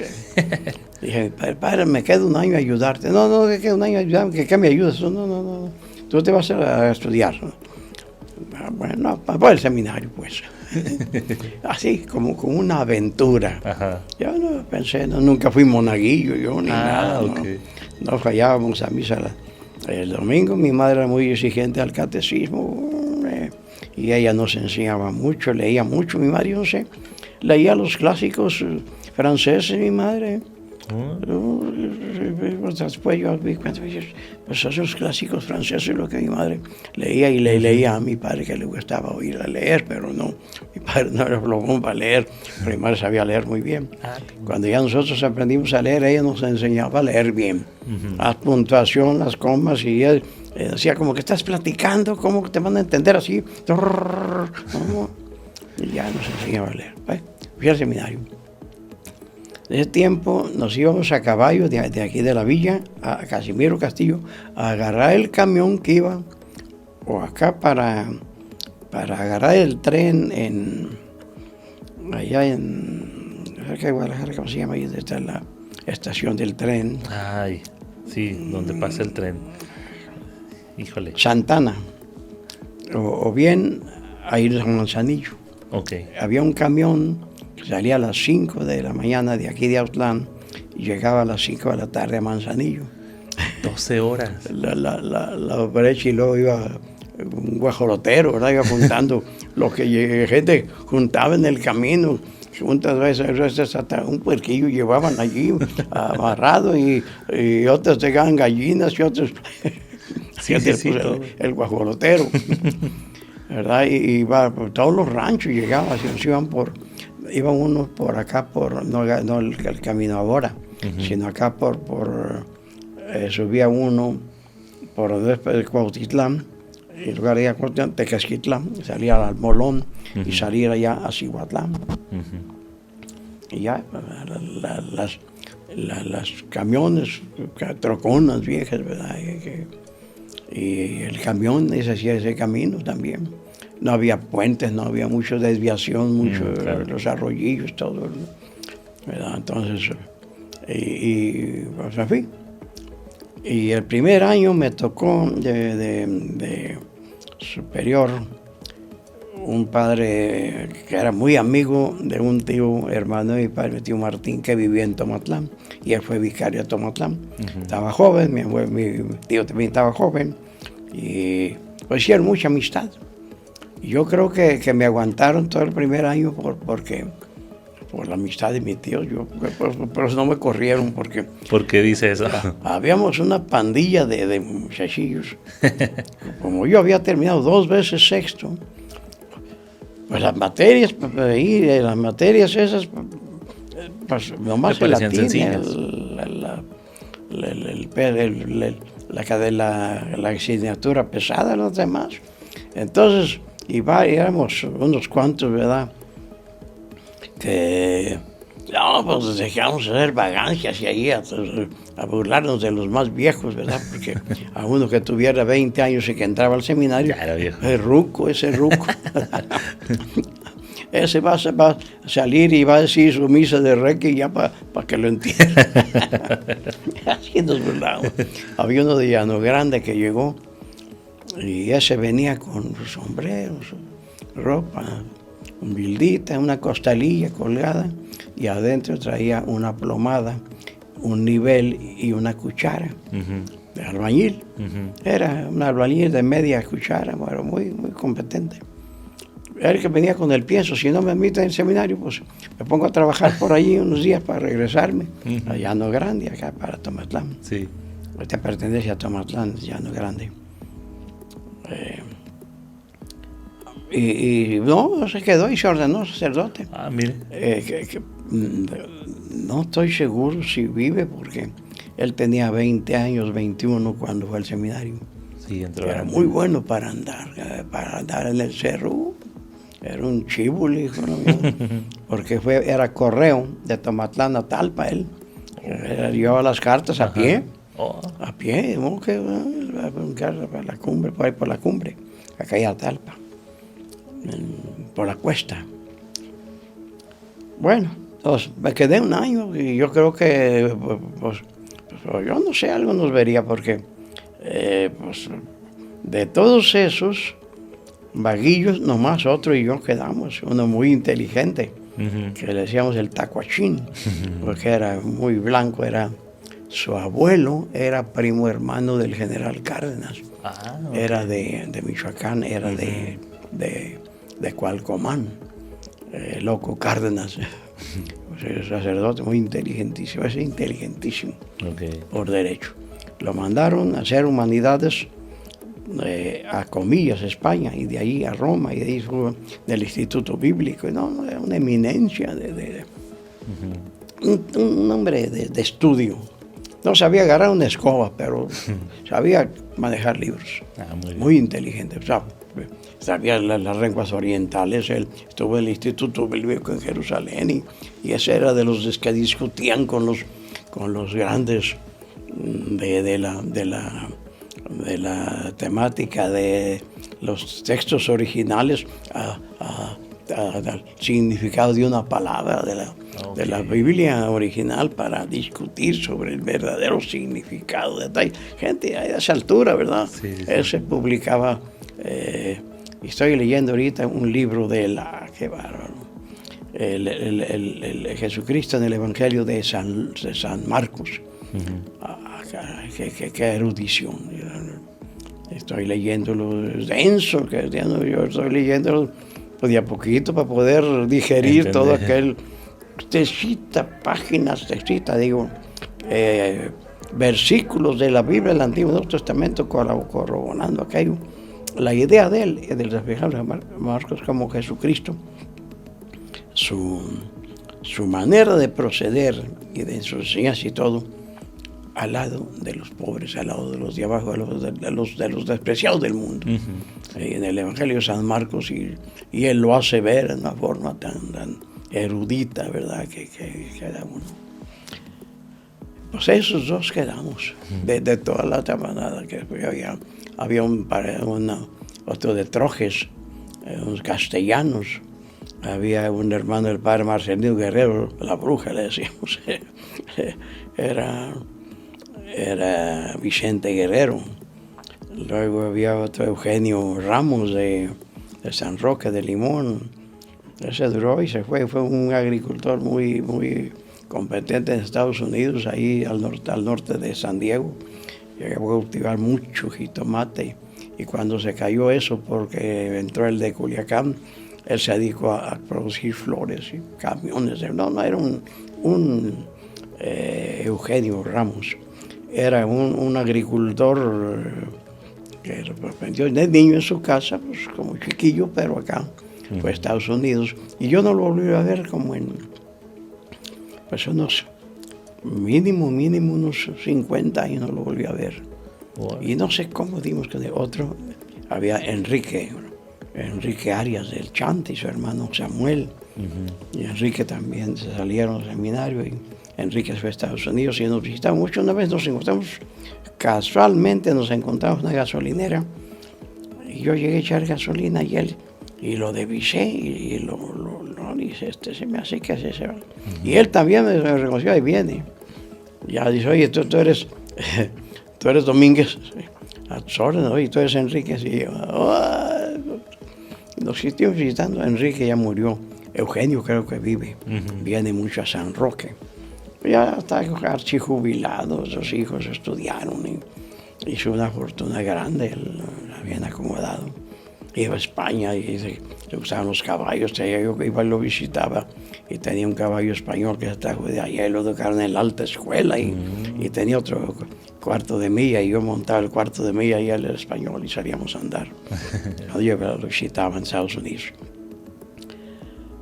Dije, padre, me queda un año a ayudarte. No, que queda un año a ayudarme, que me ayudes. No. Tú te vas a estudiar. Bueno, para el seminario, pues. Así, como una aventura. Ajá. Yo no pensé, nunca fui monaguillo, yo ni nada. Okay. No fallábamos a misa el domingo. Mi madre era muy exigente al catecismo y ella nos enseñaba mucho, leía mucho. Mi madre, yo no sé, leía los clásicos franceses, mi madre. Después yo vi cuenta, pues esos clásicos franceses, lo que mi madre leía, y le leía a mi padre, que le gustaba oírla leer, pero no, mi padre no era flojón para leer, pero mi madre sabía leer muy bien. Cuando ya nosotros aprendimos a leer, ella nos enseñaba a leer bien, la puntuación, las comas, y ella decía como que estás platicando, ¿cómo te van a entender así? Y ya nos enseñaba a leer. Fui al seminario. En ese tiempo nos íbamos a caballo de aquí de la villa a Casimiro Castillo a agarrar el camión que iba o acá para agarrar el tren allá en Guadalajara, ¿cómo se llama? Ahí está la estación del tren. Ay, sí, donde pasa el tren. Híjole. Santana. O bien a ir a Manzanillo. Okay. Había un camión que salía a las 5 de la mañana de aquí de Autlán y llegaba a las 5 de la tarde a Manzanillo. 12 horas. La brecha, y luego iba un guajolotero, ¿verdad? Iba juntando lo que gente juntaba en el camino. Muchas veces hasta un puerquillo llevaban allí amarrado, y otros llegaban gallinas y otros... Sí, el guajolotero, ¿verdad? Y iba por todos los ranchos, llegaba, iban unos por acá, no el camino ahora, sino acá subía uno por después de Cuautitlán, y en lugar de ir a Tecasquitlán, salía al Molón y salía allá a Cihuatlán. Y ya las camiones, troconas viejas, ¿verdad? Y el camión hacía ese camino también. No había puentes, no había mucha desviación, claro. Los arroyillos, todo, ¿verdad? Entonces, pues, en fin. Y el primer año me tocó de superior un padre que era muy amigo de un tío hermano de mi padre, mi tío Martín, que vivía en Tomatlán, y él fue vicario de Tomatlán. Estaba joven, mi tío también estaba joven, y pues hicieron mucha amistad. Y yo creo que me aguantaron todo el primer año por la amistad de mi tío. Por eso no me corrieron, porque... ¿Por qué dice eso? Habíamos una pandilla de muchachillos. Como yo había terminado 2 veces sexto, pues las materias esas, pues nomás el latín, la asignatura pesada, los demás. Entonces, éramos unos cuantos, ¿verdad? Que No, pues dejamos hacer vagancias y ahí a burlarnos de los más viejos, ¿verdad? Porque a uno que tuviera 20 años y que entraba al seminario, Ya era viejo. ese ruco. Ese va a salir y va a decir su misa de reque ya para que lo entierren. Así nos burlamos. Había uno de Llano Grande que llegó y ese venía con sus sombreros, ropa, humildita, una costalilla colgada y adentro traía una plomada, un nivel y una cuchara de albañil. Era un albañil de media cuchara, pero muy, muy competente. Era el que venía con el pienso, si no me admiten en el seminario, pues me pongo a trabajar por allí unos días para regresarme a Llano Grande, acá para Tomatlán. Sí. Este pertenece a Tomatlán, Llano Grande. Y no, se quedó y se ordenó sacerdote. Ah, mire. No estoy seguro si vive porque él tenía 20 años, 21 cuando fue al seminario. Sí, entró. Era muy bueno para andar en el cerro. Era un chibuli, hijo mío, porque era correo de Tomatlán a Talpa él. Llevaba las cartas a pie. A pie, ¿no? Que para la cumbre, por ahí por la cumbre, acá a Talpa, por la cuesta. Bueno, entonces me quedé un año y yo creo que, pues, yo no sé, algo nos vería porque, pues, de todos esos vaguillos, nomás otro y yo quedamos, uno muy inteligente, que le decíamos el tacuachín, porque era muy blanco, su abuelo era primo hermano del general Cárdenas, okay. Era de Michoacán, era de Cualcomán, loco Cárdenas, sacerdote muy inteligentísimo, es inteligentísimo, por derecho. Lo mandaron a hacer humanidades a Comillas, España, y de ahí a Roma, y de ahí fue del Instituto Bíblico. No, era una eminencia, un hombre de estudio. No sabía agarrar una escoba, pero sabía manejar libros. Muy inteligente. Sabía las lenguas orientales. Él estuvo en el Instituto Bíblico en Jerusalén, y ese era de los que discutían con los grandes de la temática de los textos originales al significado de una palabra de la Biblia original para discutir sobre el verdadero significado de tal. Gente a esa altura, ¿verdad? Sí. Él se publicaba, estoy leyendo ahorita un libro qué bárbaro, el Jesucristo en el Evangelio de San Marcos. Qué erudición. Estoy leyéndolo denso, yo estoy leyéndolo de a poquito para poder digerir todo aquel. Te cita páginas, versículos de la Biblia del Antiguo y Nuevo Testamento corroborando aquello. La idea de él, del reflejado de Marcos como Jesucristo, su manera de proceder y de su enseñanza y todo, al lado de los pobres, al lado de los de abajo, de los despreciados del mundo. En el Evangelio de San Marcos, y él lo hace ver de una forma tan erudita, ¿verdad? Que queda uno. Pues esos dos quedamos, de toda la tabanada, que había otro de Trojes, unos castellanos. Había un hermano del padre Marcelino Guerrero, la bruja le decíamos, era Vicente Guerrero. Luego había otro Eugenio Ramos de San Roque de Limón. Ese duró y se fue un agricultor muy, muy competente en Estados Unidos, ahí al norte de San Diego. Llegó a cultivar mucho jitomate, y cuando se cayó eso, porque entró el de Culiacán, él se dedicó a producir flores y camiones. No era un Eugenio Ramos. Era un agricultor que aprendió de niño en su casa, pues como chiquillo, pero acá fue a Estados Unidos. Y yo no lo volví a ver como pues unos mínimo unos 50 años no lo volví a ver. Wow. Y no sé cómo dimos con el otro. Había Enrique Arias del Chante y su hermano Samuel, Y Enrique también se salieron del seminario y Enrique fue a Estados Unidos y nos visitamos mucho. Una vez nos encontramos, casualmente nos encontramos en una gasolinera y yo llegué a echar gasolina y lo divisé y lo dice, se me hace que así se va. Y él también me reconoció, ahí viene. Ya dice, oye, tú eres Domínguez, a tus órdenes, oye, tú eres Enrique. Y yo, nos estuvimos visitando, Enrique ya murió, Eugenio creo que vive, viene mucho a San Roque. Ya está archijubilado, sus hijos estudiaron y hizo una fortuna grande, él habían acomodado. Iba a España y le gustaban los caballos, yo iba y lo visitaba y tenía un caballo español que se trajo de allá y lo educaron en la alta escuela y tenía otro cuarto de milla y yo montaba el cuarto de milla y él era español y salíamos a andar. Yo lo visitaba en Estados Unidos.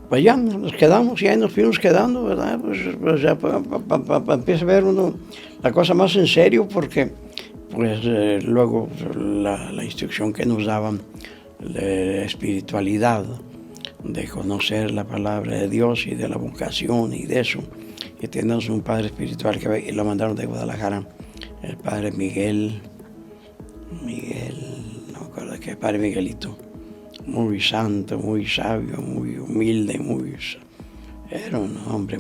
Pues ya nos quedamos y ahí nos fuimos quedando, ¿verdad? Pues ya empieza a ver uno la cosa más en serio porque pues luego la instrucción que nos daban de espiritualidad, de conocer la palabra de Dios y de la vocación y de eso. Y tenemos un padre espiritual que lo mandaron de Guadalajara, el padre Miguel, no me acuerdo qué, padre Miguelito, muy santo, muy sabio, muy humilde, era un hombre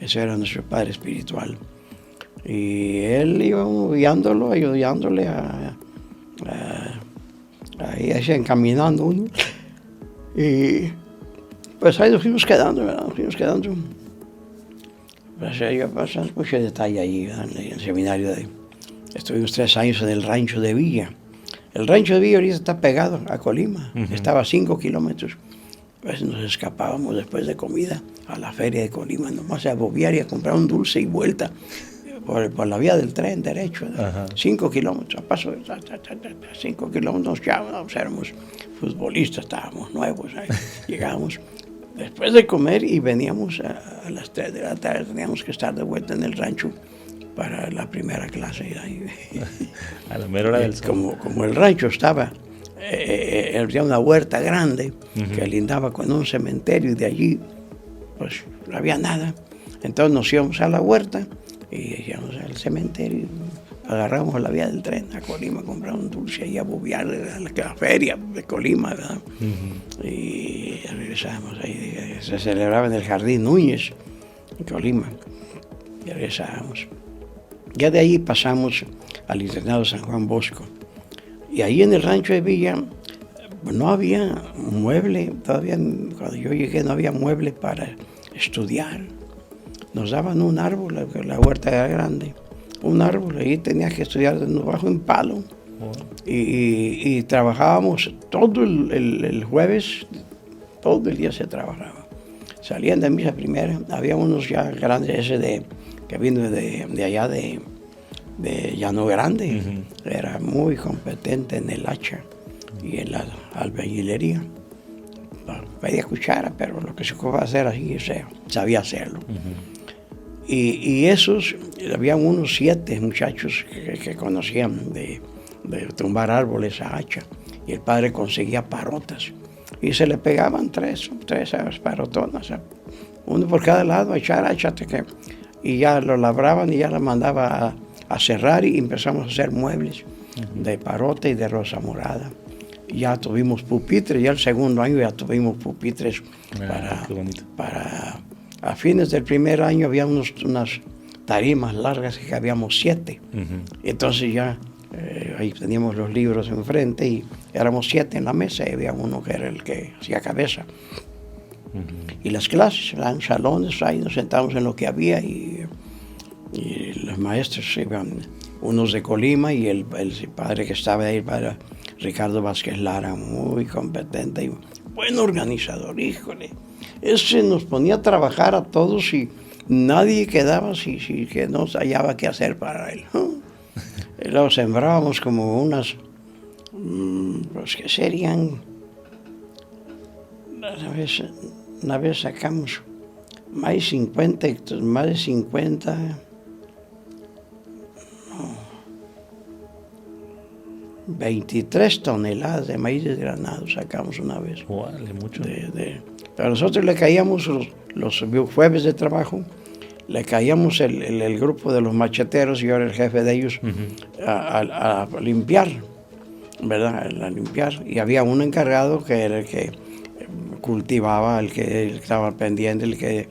ese era nuestro padre espiritual. Y él iba guiándolo, ayudándole ahí encaminando uno. Y pues ahí nos fuimos quedando, ¿verdad? Pues yo pasé mucho detalle ahí, ¿verdad? En el seminario. Estuvimos 3 años en el rancho de Villa. El rancho de Villa ahorita está pegado a Colima. Estaba a 5 kilómetros. Pues nos escapábamos después de comida a la feria de Colima, nomás a bobear y a comprar un dulce y vuelta. Por la vía del tren derecho, 5 kilómetros, a paso de 5 kilómetros ya éramos futbolistas, estábamos nuevos, llegábamos después de comer y veníamos a las 3 de la tarde, teníamos que estar de vuelta en el rancho para la primera clase. A la mera hora del sol. Como el rancho estaba, había una huerta grande que lindaba con un cementerio y de allí pues no había nada, entonces nos íbamos a la huerta y íbamos al cementerio, agarramos la vía del tren a Colima, compramos un dulce y a bobear a la feria de Colima, ¿verdad? Y regresábamos ahí, se celebraba en el Jardín Núñez, en Colima, y regresábamos. Ya de ahí pasamos al internado San Juan Bosco, y ahí en el rancho de Villa no había mueble, todavía cuando yo llegué no había mueble para estudiar. Nos daban un árbol, la huerta era grande, un árbol, ahí tenías que estudiar bajo un palo. Y trabajábamos todo el jueves, todo el día se trabajaba. Salían de misa primera, había unos ya grandes, que vino de allá de Llano Grande, era muy competente en el hacha y en la albañilería. Pedía cuchara, pero lo que se ocupaba hacer así, sabía hacerlo. Y esos, había unos 7 muchachos que conocían de tumbar árboles a hacha, y el padre conseguía parotas, y se le pegaban tres parotonas, uno por cada lado, a echar hacha, y ya lo labraban y ya lo mandaba a cerrar y empezamos a hacer muebles de parota y de rosa morada. Ya tuvimos pupitres, ya el segundo año ya tuvimos pupitres para a fines del primer año había unas tarimas largas que habíamos 7. Entonces ya ahí teníamos los libros enfrente y éramos 7 en la mesa y había uno que era el que hacía cabeza. Y las clases eran salones, ahí nos sentábamos en lo que había y los maestros iban, unos de Colima y el padre que estaba ahí, el padre Ricardo Vázquez Lara, muy competente y buen organizador, híjole. Ese nos ponía a trabajar a todos y nadie quedaba si que no hallaba qué hacer para él. Y luego sembrábamos como unas, pues que serían, una vez sacamos más de 50, 23 toneladas de maíz desgranado sacamos una vez. Vale, mucho. Pero nosotros le caíamos los jueves de trabajo, le caíamos el grupo de los macheteros, yo era el jefe de ellos, a limpiar, ¿verdad? A limpiar. Y había un encargado que era el que cultivaba, el que estaba pendiente, el que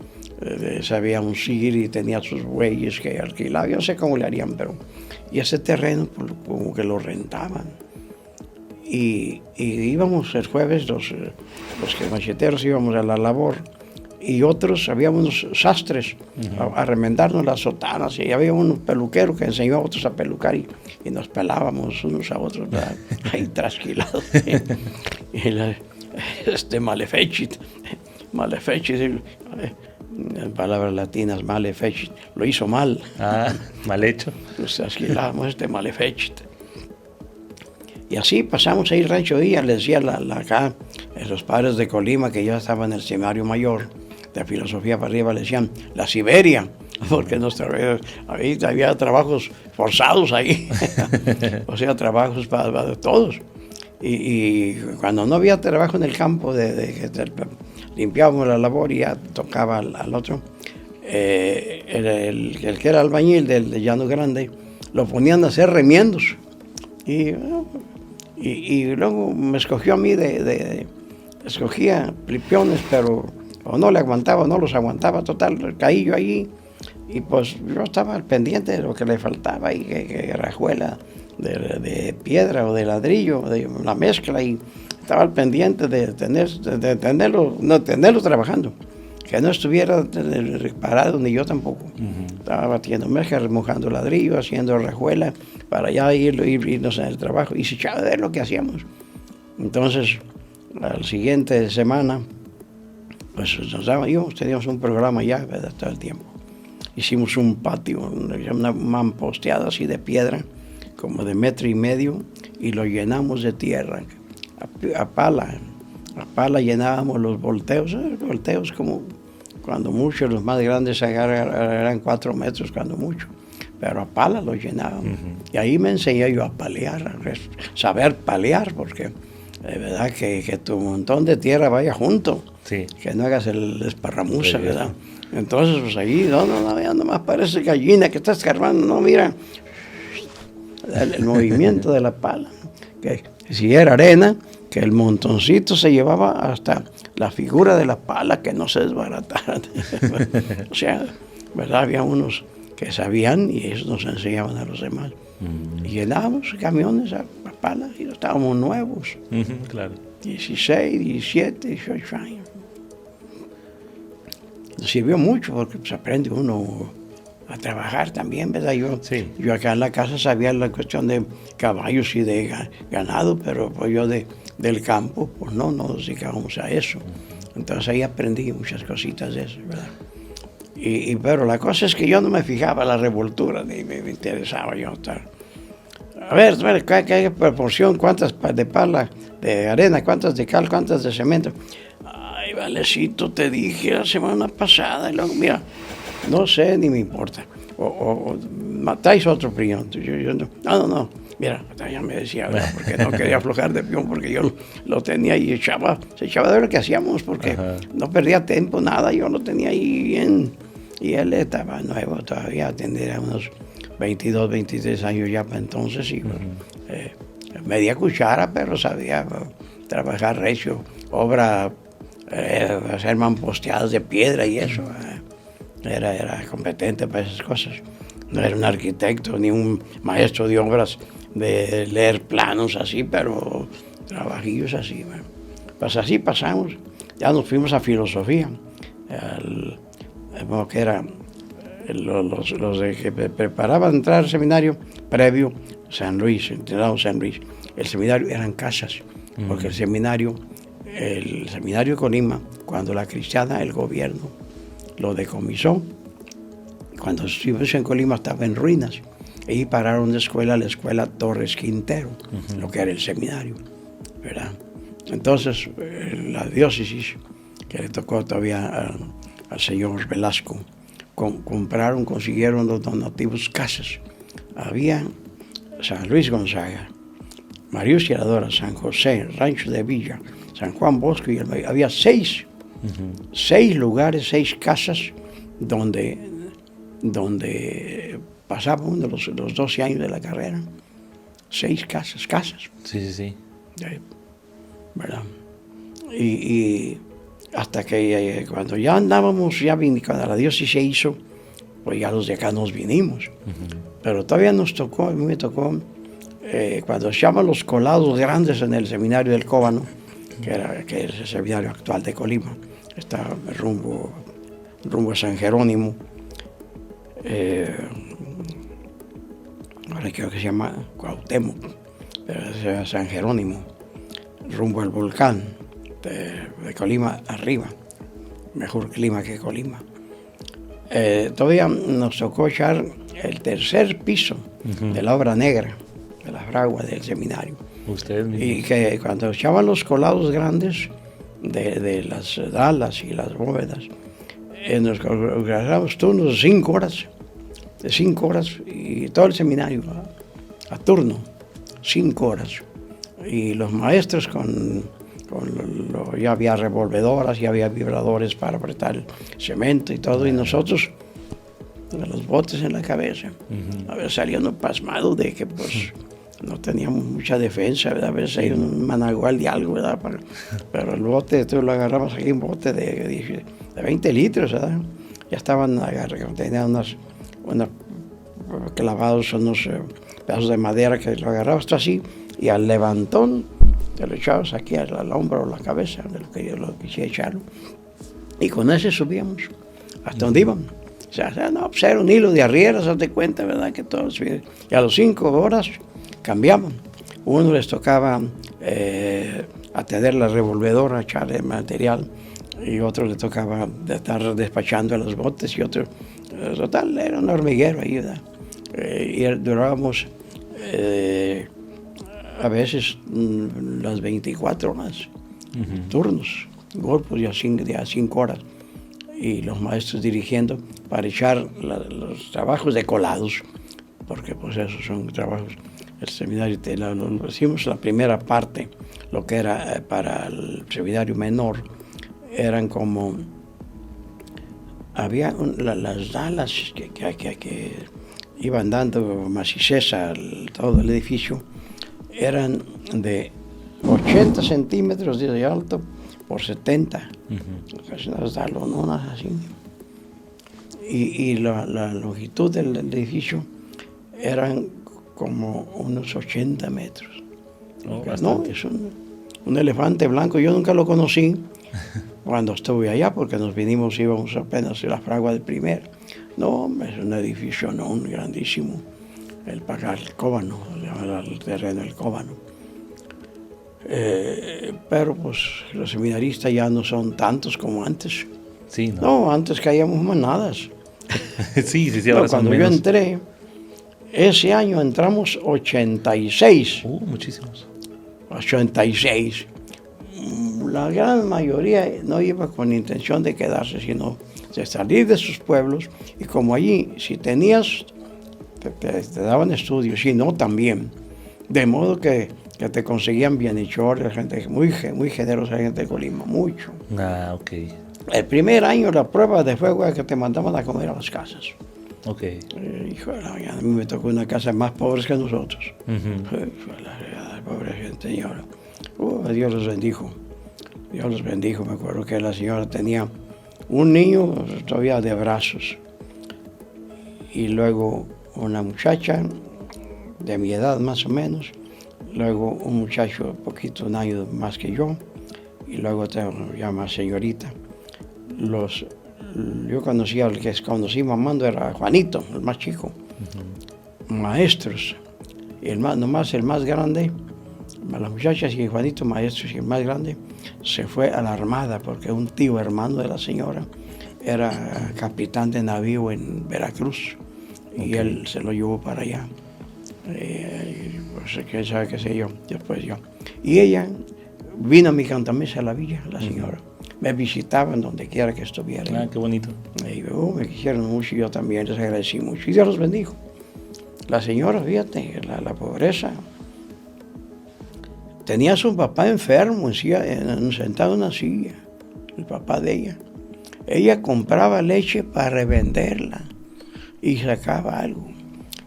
sabía uncir y tenía sus bueyes que alquilaba. Yo no sé cómo le harían, pero... Y ese terreno como que lo rentaban. Y íbamos el jueves, los que macheteros íbamos a la labor, y otros, había unos sastres a remendarnos las sotanas, y había un peluquero que enseñó a otros a pelucar, y nos pelábamos unos a otros, ¿verdad? Ahí trasquilados. Malefechit, en palabras latinas, malefechit, lo hizo mal. Mal hecho. Nos trasquilábamos malefechit. Y así pasamos ahí el Rancho Díaz, le decía acá, los padres de Colima, que ya estaban en el seminario mayor de filosofía para arriba, le decían la Siberia, porque ahí había trabajos forzados ahí, o sea, trabajos para todos. Y cuando no había trabajo en el campo, limpiábamos la labor y ya tocaba al otro, el que era albañil del Llano Grande, lo ponían a hacer remiendos. Y luego me escogió a mí escogía plipiones, pero o no le aguantaba, no los aguantaba, total, caí yo allí, y pues yo estaba al pendiente de lo que le faltaba, y que rajuela de piedra o de ladrillo, de una mezcla, y estaba al pendiente de tenerlo trabajando, que no estuviera parado, ni yo tampoco. Estaba batiendo mezcla, remojando ladrillo, haciendo rajuela, para ya irnos en el trabajo, y se echaba a ver lo que hacíamos. Entonces, la siguiente semana, pues teníamos un programa ya, ¿verdad? Todo el tiempo. Hicimos un patio, una mamposteada así de piedra, como de 1.5 metros, y lo llenamos de tierra, a pala. A pala llenábamos los volteos como cuando mucho, los más grandes eran 4 metros, cuando mucho, pero a pala los llenábamos. Y ahí me enseñé yo a palear, a saber palear, porque de verdad que tu montón de tierra vaya junto, sí, que no hagas el esparramuza, ¿verdad? Entonces, pues ahí, ya nomás parece gallina que está escarbando, no, mira, el movimiento de la pala, que si era arena, que el montoncito se llevaba hasta la figura de la pala, que no se desbaratara. O sea, ¿verdad? Había unos que sabían y ellos nos enseñaban a los demás. Y llenábamos camiones a pala y estábamos nuevos. Claro. 16, 17, 18 años. Nos sirvió mucho porque pues, aprende uno a trabajar también, ¿verdad? Yo acá en la casa sabía la cuestión de caballos y de ganado, pero pues yo del campo, pues no nos dedicábamos a eso. Entonces ahí aprendí muchas cositas de eso, ¿verdad? Pero la cosa es que yo no me fijaba en la revoltura, ni me interesaba yo estar. A ver, ¿qué proporción? ¿Cuántas de pala, de arena? ¿Cuántas de cal? ¿Cuántas de cemento? Ay, Valecito, te dije la semana pasada. Y luego, mira, no sé, ni me importa. O matáis otro peón. No. Mira, ya me decía, ¿verdad? Porque no quería aflojar de peón, porque yo lo tenía y se echaba de lo que hacíamos, porque no perdía tiempo, nada, yo lo tenía ahí bien. Y él estaba nuevo todavía, tendría unos 22, 23 años ya para entonces, y media cuchara, pero sabía trabajar recio, hacer mamposteadas de piedra y eso. Era competente para esas cosas. No era un arquitecto ni un maestro de obras de leer planos así, pero trabajillos así. Bueno. Pues así pasamos. Ya nos fuimos a filosofía. Que eran los que preparaban entrar al seminario previo, San Luis, internado San Luis. El seminario eran casas, porque el seminario de Colima, cuando la cristiana, el gobierno, lo decomisó. Cuando estuvimos en Colima estaba en ruinas. Ahí pararon de escuela, la escuela Torres Quintero, lo que era el seminario, ¿verdad? Entonces, la diócesis, que le tocó todavía al señor Velasco, consiguieron los donativos casas. Había San Luis Gonzaga, María Auxiliadora, San José, Rancho de Villa, San Juan Bosco, y había 6 6 lugares, 6 casas donde pasaba uno los 12 años de la carrera. 6 casas. Sí. ¿Verdad? Y hasta que cuando ya andábamos, cuando la diócesis se hizo, pues ya los de acá nos vinimos. Pero todavía nos tocó, a mí me tocó, cuando se llaman los colados grandes en el seminario del Cóbano, que es el seminario actual de Colima, está rumbo a San Jerónimo, ahora creo que se llama Cuauhtémoc, pero es San Jerónimo, rumbo al volcán de Colima arriba, mejor clima que Colima. Todavía nos tocó echar el tercer piso de la obra negra, de la fragua del seminario. Ustedes mismos. Y que cuando echaban los colados grandes de las dalas y las bóvedas, nos grabamos turnos de 5 horas, y todo el seminario a turno, 5 horas. Y los maestros ya había revolvedoras, ya había vibradores para apretar el cemento y todo, y nosotros con los botes en la cabeza. A ver, salíamos pasmados de que pues no teníamos mucha defensa, ¿verdad? A veces hay un managual de algo, ¿verdad? Pero el bote, tú lo agarrabas aquí, un bote de 20 litros, ¿verdad? Ya estaban agarrados, tenían unos clavados, unos pedazos de madera que lo agarrabas tú así, y al levantón te lo echabas aquí al hombro o la cabeza, de lo que yo lo quisiera echarlo, y con ese subíamos hasta donde íbamos. O sea, no, pues era un hilo de arrieras, haz de cuenta, ¿verdad? Que todos, y a los 5 horas cambiaban. Uno les tocaba atender la revolvedora, echarle material, y otro le tocaba estar despachando a los botes, y otro, total, era un hormiguero ahí, ¿verdad? Y durábamos a veces las 24 horas, turnos, grupos de a 5 horas, y los maestros dirigiendo para echar los trabajos de colados, porque pues esos son trabajos. El seminario, lo hicimos la primera parte, lo que era para el seminario menor, eran como, había las dalas que iban dando macizeza a todo el edificio, eran de 80 centímetros de alto por 70, casi unas dalononas así. Y la longitud del edificio eran como unos 80 metros. No, es un elefante blanco. Yo nunca lo conocí cuando estuve allá, porque nos vinimos, íbamos apenas a la fragua del primer. No, es un edificio grandísimo. El Cóbano, el terreno del Cóbano. Pero pues los seminaristas ya no son tantos como antes. Sí, no, antes caíamos manadas. sí, ahora son cuando menos. yo entré, ese año entramos 86. Muchísimos. 86. La gran mayoría no iba con intención de quedarse, sino de salir de sus pueblos, y como allí, si tenías, te daban estudios, si no, también. De modo que te conseguían bienhechores, gente muy generosa, gente de Colima, mucho. Ok. El primer año la prueba de fuego es que te mandaban a comer a las casas. Ok. Híjole, a mí me tocó una casa más pobres que nosotros. Pobre gente, señora. Dios los bendijo. Dios los bendijo. Me acuerdo que la señora tenía un niño todavía de brazos, y luego una muchacha de mi edad más o menos, luego un muchacho un año más que yo, y luego ya más señorita. Yo conocí al que conocí mamando, era Juanito, el más chico. Maestros, y el más grande, las muchachas y Juanito maestros, y el más grande se fue a la Armada, porque un tío hermano de la señora era capitán de navío en Veracruz, y él se lo llevó para allá. Pues qué sabe, qué sé yo, después yo. Y ella vino a mi cantamesa a la villa, la señora. Me visitaban donde quiera que estuviera. Qué bonito. Y me quisieron mucho, y yo también les agradecí mucho. Y Dios los bendijo. La señora, fíjate, la pobreza. Tenía a su papá enfermo, sentado en una silla. el papá de ella. Ella compraba leche para revenderla y sacaba algo.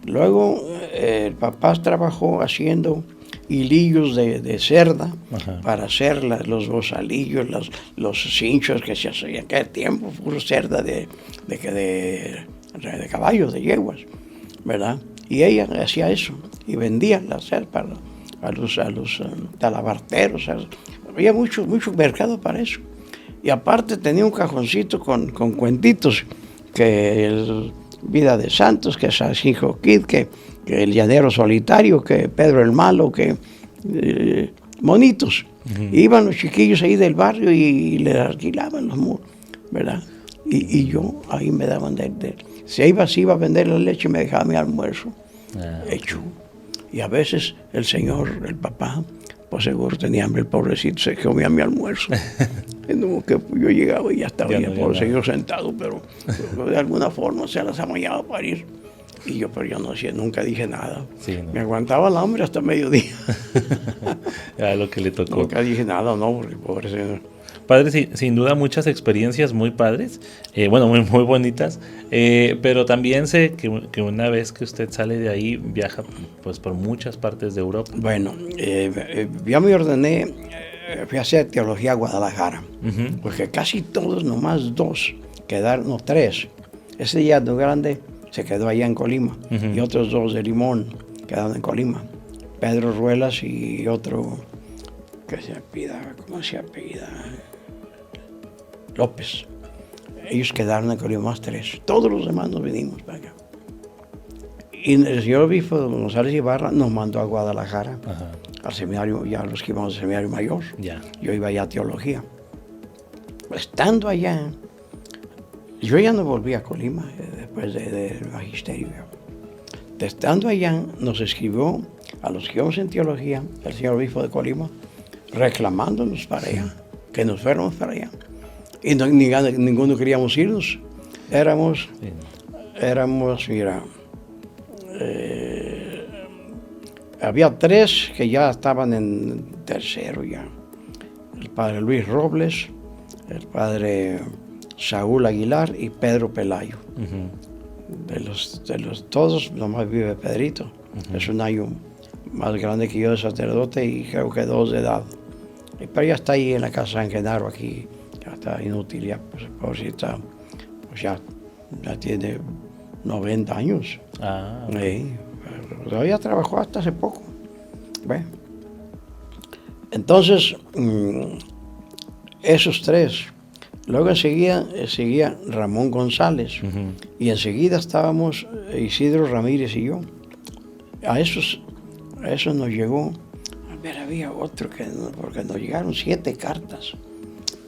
Luego el papá trabajó haciendo hilillos de cerda. Ajá. Para hacer los bozalillos, los cinchos que se hacían en aquel tiempo, puro cerda de caballos, de yeguas, ¿verdad? Y ella hacía eso y vendía la cerda a los talabarteros. Había mucho mercado para eso. Y aparte tenía un cajoncito con cuentitos, que el Vida de Santos, que Sanjijo Kid, que el Llanero Solitario, que Pedro el Malo, que monitos. Uh-huh. Iban los chiquillos ahí del barrio y les alquilaban los muros, ¿verdad? Y yo ahí me daban si iba a vender la leche, me dejaba mi almuerzo hecho. Y a veces el señor, el papá, pues seguro tenía hambre, el pobrecito se comía mi almuerzo. No, que yo llegaba y ya estaba el pobre señor sentado, pero de alguna forma se las amañaba para ir. Y yo no hacía, nunca dije nada. Sí, ¿no? Me aguantaba el hambre hasta mediodía. Ya lo que le tocó. Nunca dije nada, no, porque pobre señor. Padre, sin duda muchas experiencias muy padres, muy bonitas, pero también sé que una vez que usted sale de ahí viaja pues por muchas partes de Europa. Bueno, yo me ordené, fui a hacer teología a Guadalajara, uh-huh. Porque casi todos, nomás 2, quedaron, no 3. Ese día de grande se quedó allá en Colima, uh-huh. Y otros 2 de Limón quedaron en Colima. Pedro Ruelas y otro que se apellida, ¿cómo se apellida? López. Ellos quedaron en Colima, más 3. Todos los demás nos vinimos para acá. Y el señor obispo González Ibarra nos mandó a Guadalajara, ajá. Al seminario, ya los que íbamos al seminario mayor. Ya. Yo iba allá a teología. Estando allá, yo ya no volví a Colima después del magisterio. Estando allá, nos escribió a los que íbamos en teología, el señor obispo de Colima, reclamándonos para allá, que nos fuéramos para allá. Y ninguno queríamos irnos. Éramos, mira, había 3 que ya estaban en tercero ya. El padre Luis Robles, el padre Saúl Aguilar y Pedro Pelayo. Uh-huh. De los todos, nomás vive Pedrito. Uh-huh. Es un año más grande que yo de sacerdote y creo que 2 de edad. Pero ya está ahí en la casa San Genaro, aquí. Ya está inútil, ya, pues ya tiene 90 años. Okay. Todavía trabajó hasta hace poco. Bueno. Entonces, esos 3. Luego seguía Ramón González. Uh-huh. Y enseguida estábamos Isidro Ramírez y yo. A esos nos llegó. A ver, había otro porque nos llegaron 7 cartas.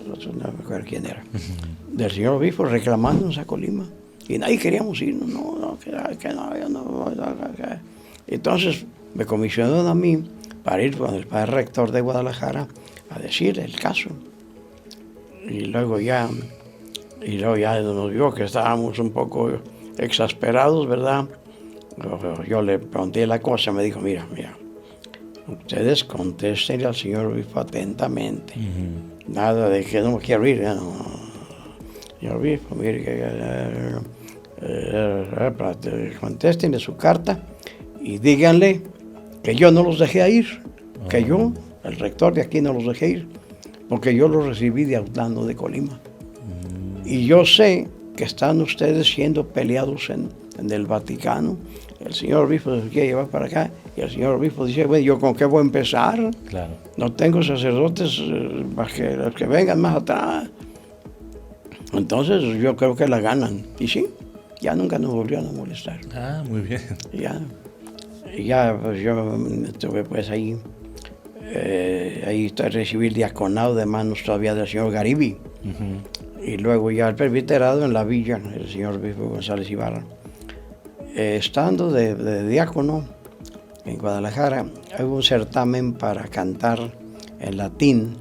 No me acuerdo quién era, uh-huh. Del señor obispo reclamándonos a Colima. Y nadie queríamos irnos, no. Entonces me comisionaron a mí para ir con el padre rector de Guadalajara a decir el caso. Y luego ya nos vio que estábamos un poco exasperados, ¿verdad? Yo le pregunté la cosa, me dijo, mira, ustedes contesten al señor obispo atentamente. Uh-huh. Nada de que no me quiero ir. Señor obispo, mire, contesten su carta y díganle que yo no los dejé ir, uh-huh. Que yo, el rector de aquí, no los dejé ir, porque yo los recibí de Autano de Colima. Uh-huh. Y yo sé que están ustedes siendo peleados en el Vaticano. El señor obispo se quiere llevar para acá y el señor obispo dice, bueno, ¿yo con qué voy a empezar? Claro. No tengo sacerdotes más que los que vengan más atrás. Entonces yo creo que la ganan. Y sí, ya nunca nos volvieron a molestar. Ah, muy bien. Ya pues yo estuve pues ahí recibí el diaconado de manos todavía del señor Garibi. Uh-huh. Y luego ya el presbiterado en la villa, el señor obispo González Ibarra. Estando de diácono en Guadalajara, hubo un certamen para cantar en latín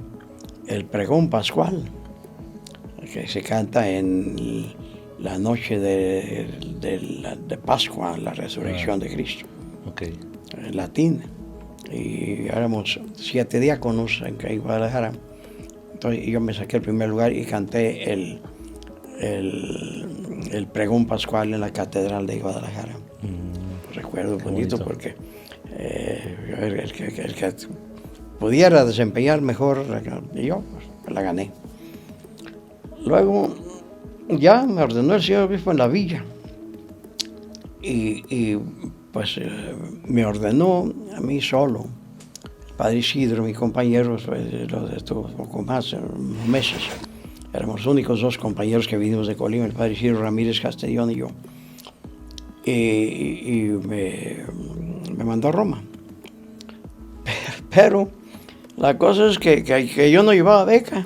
el pregón pascual, que se canta en la noche de Pascua, la resurrección de Cristo. Okay. En latín. Y éramos 7 diáconos en Guadalajara. Entonces yo me saqué el primer lugar y canté el pregón pascual en la Catedral de Guadalajara. Recuerdo bonito porque el que pudiera desempeñar mejor, y yo pues, la gané. Luego ya me ordenó el señor obispo en la villa y pues me ordenó a mí solo. El padre Isidro, mi compañero, pues, lo estuvo poco más, unos meses. Éramos los únicos 2 compañeros que vinimos de Colima, el padre Isidro Ramírez Castellón y yo. Y me mandó a Roma. Pero la cosa es que yo no llevaba beca.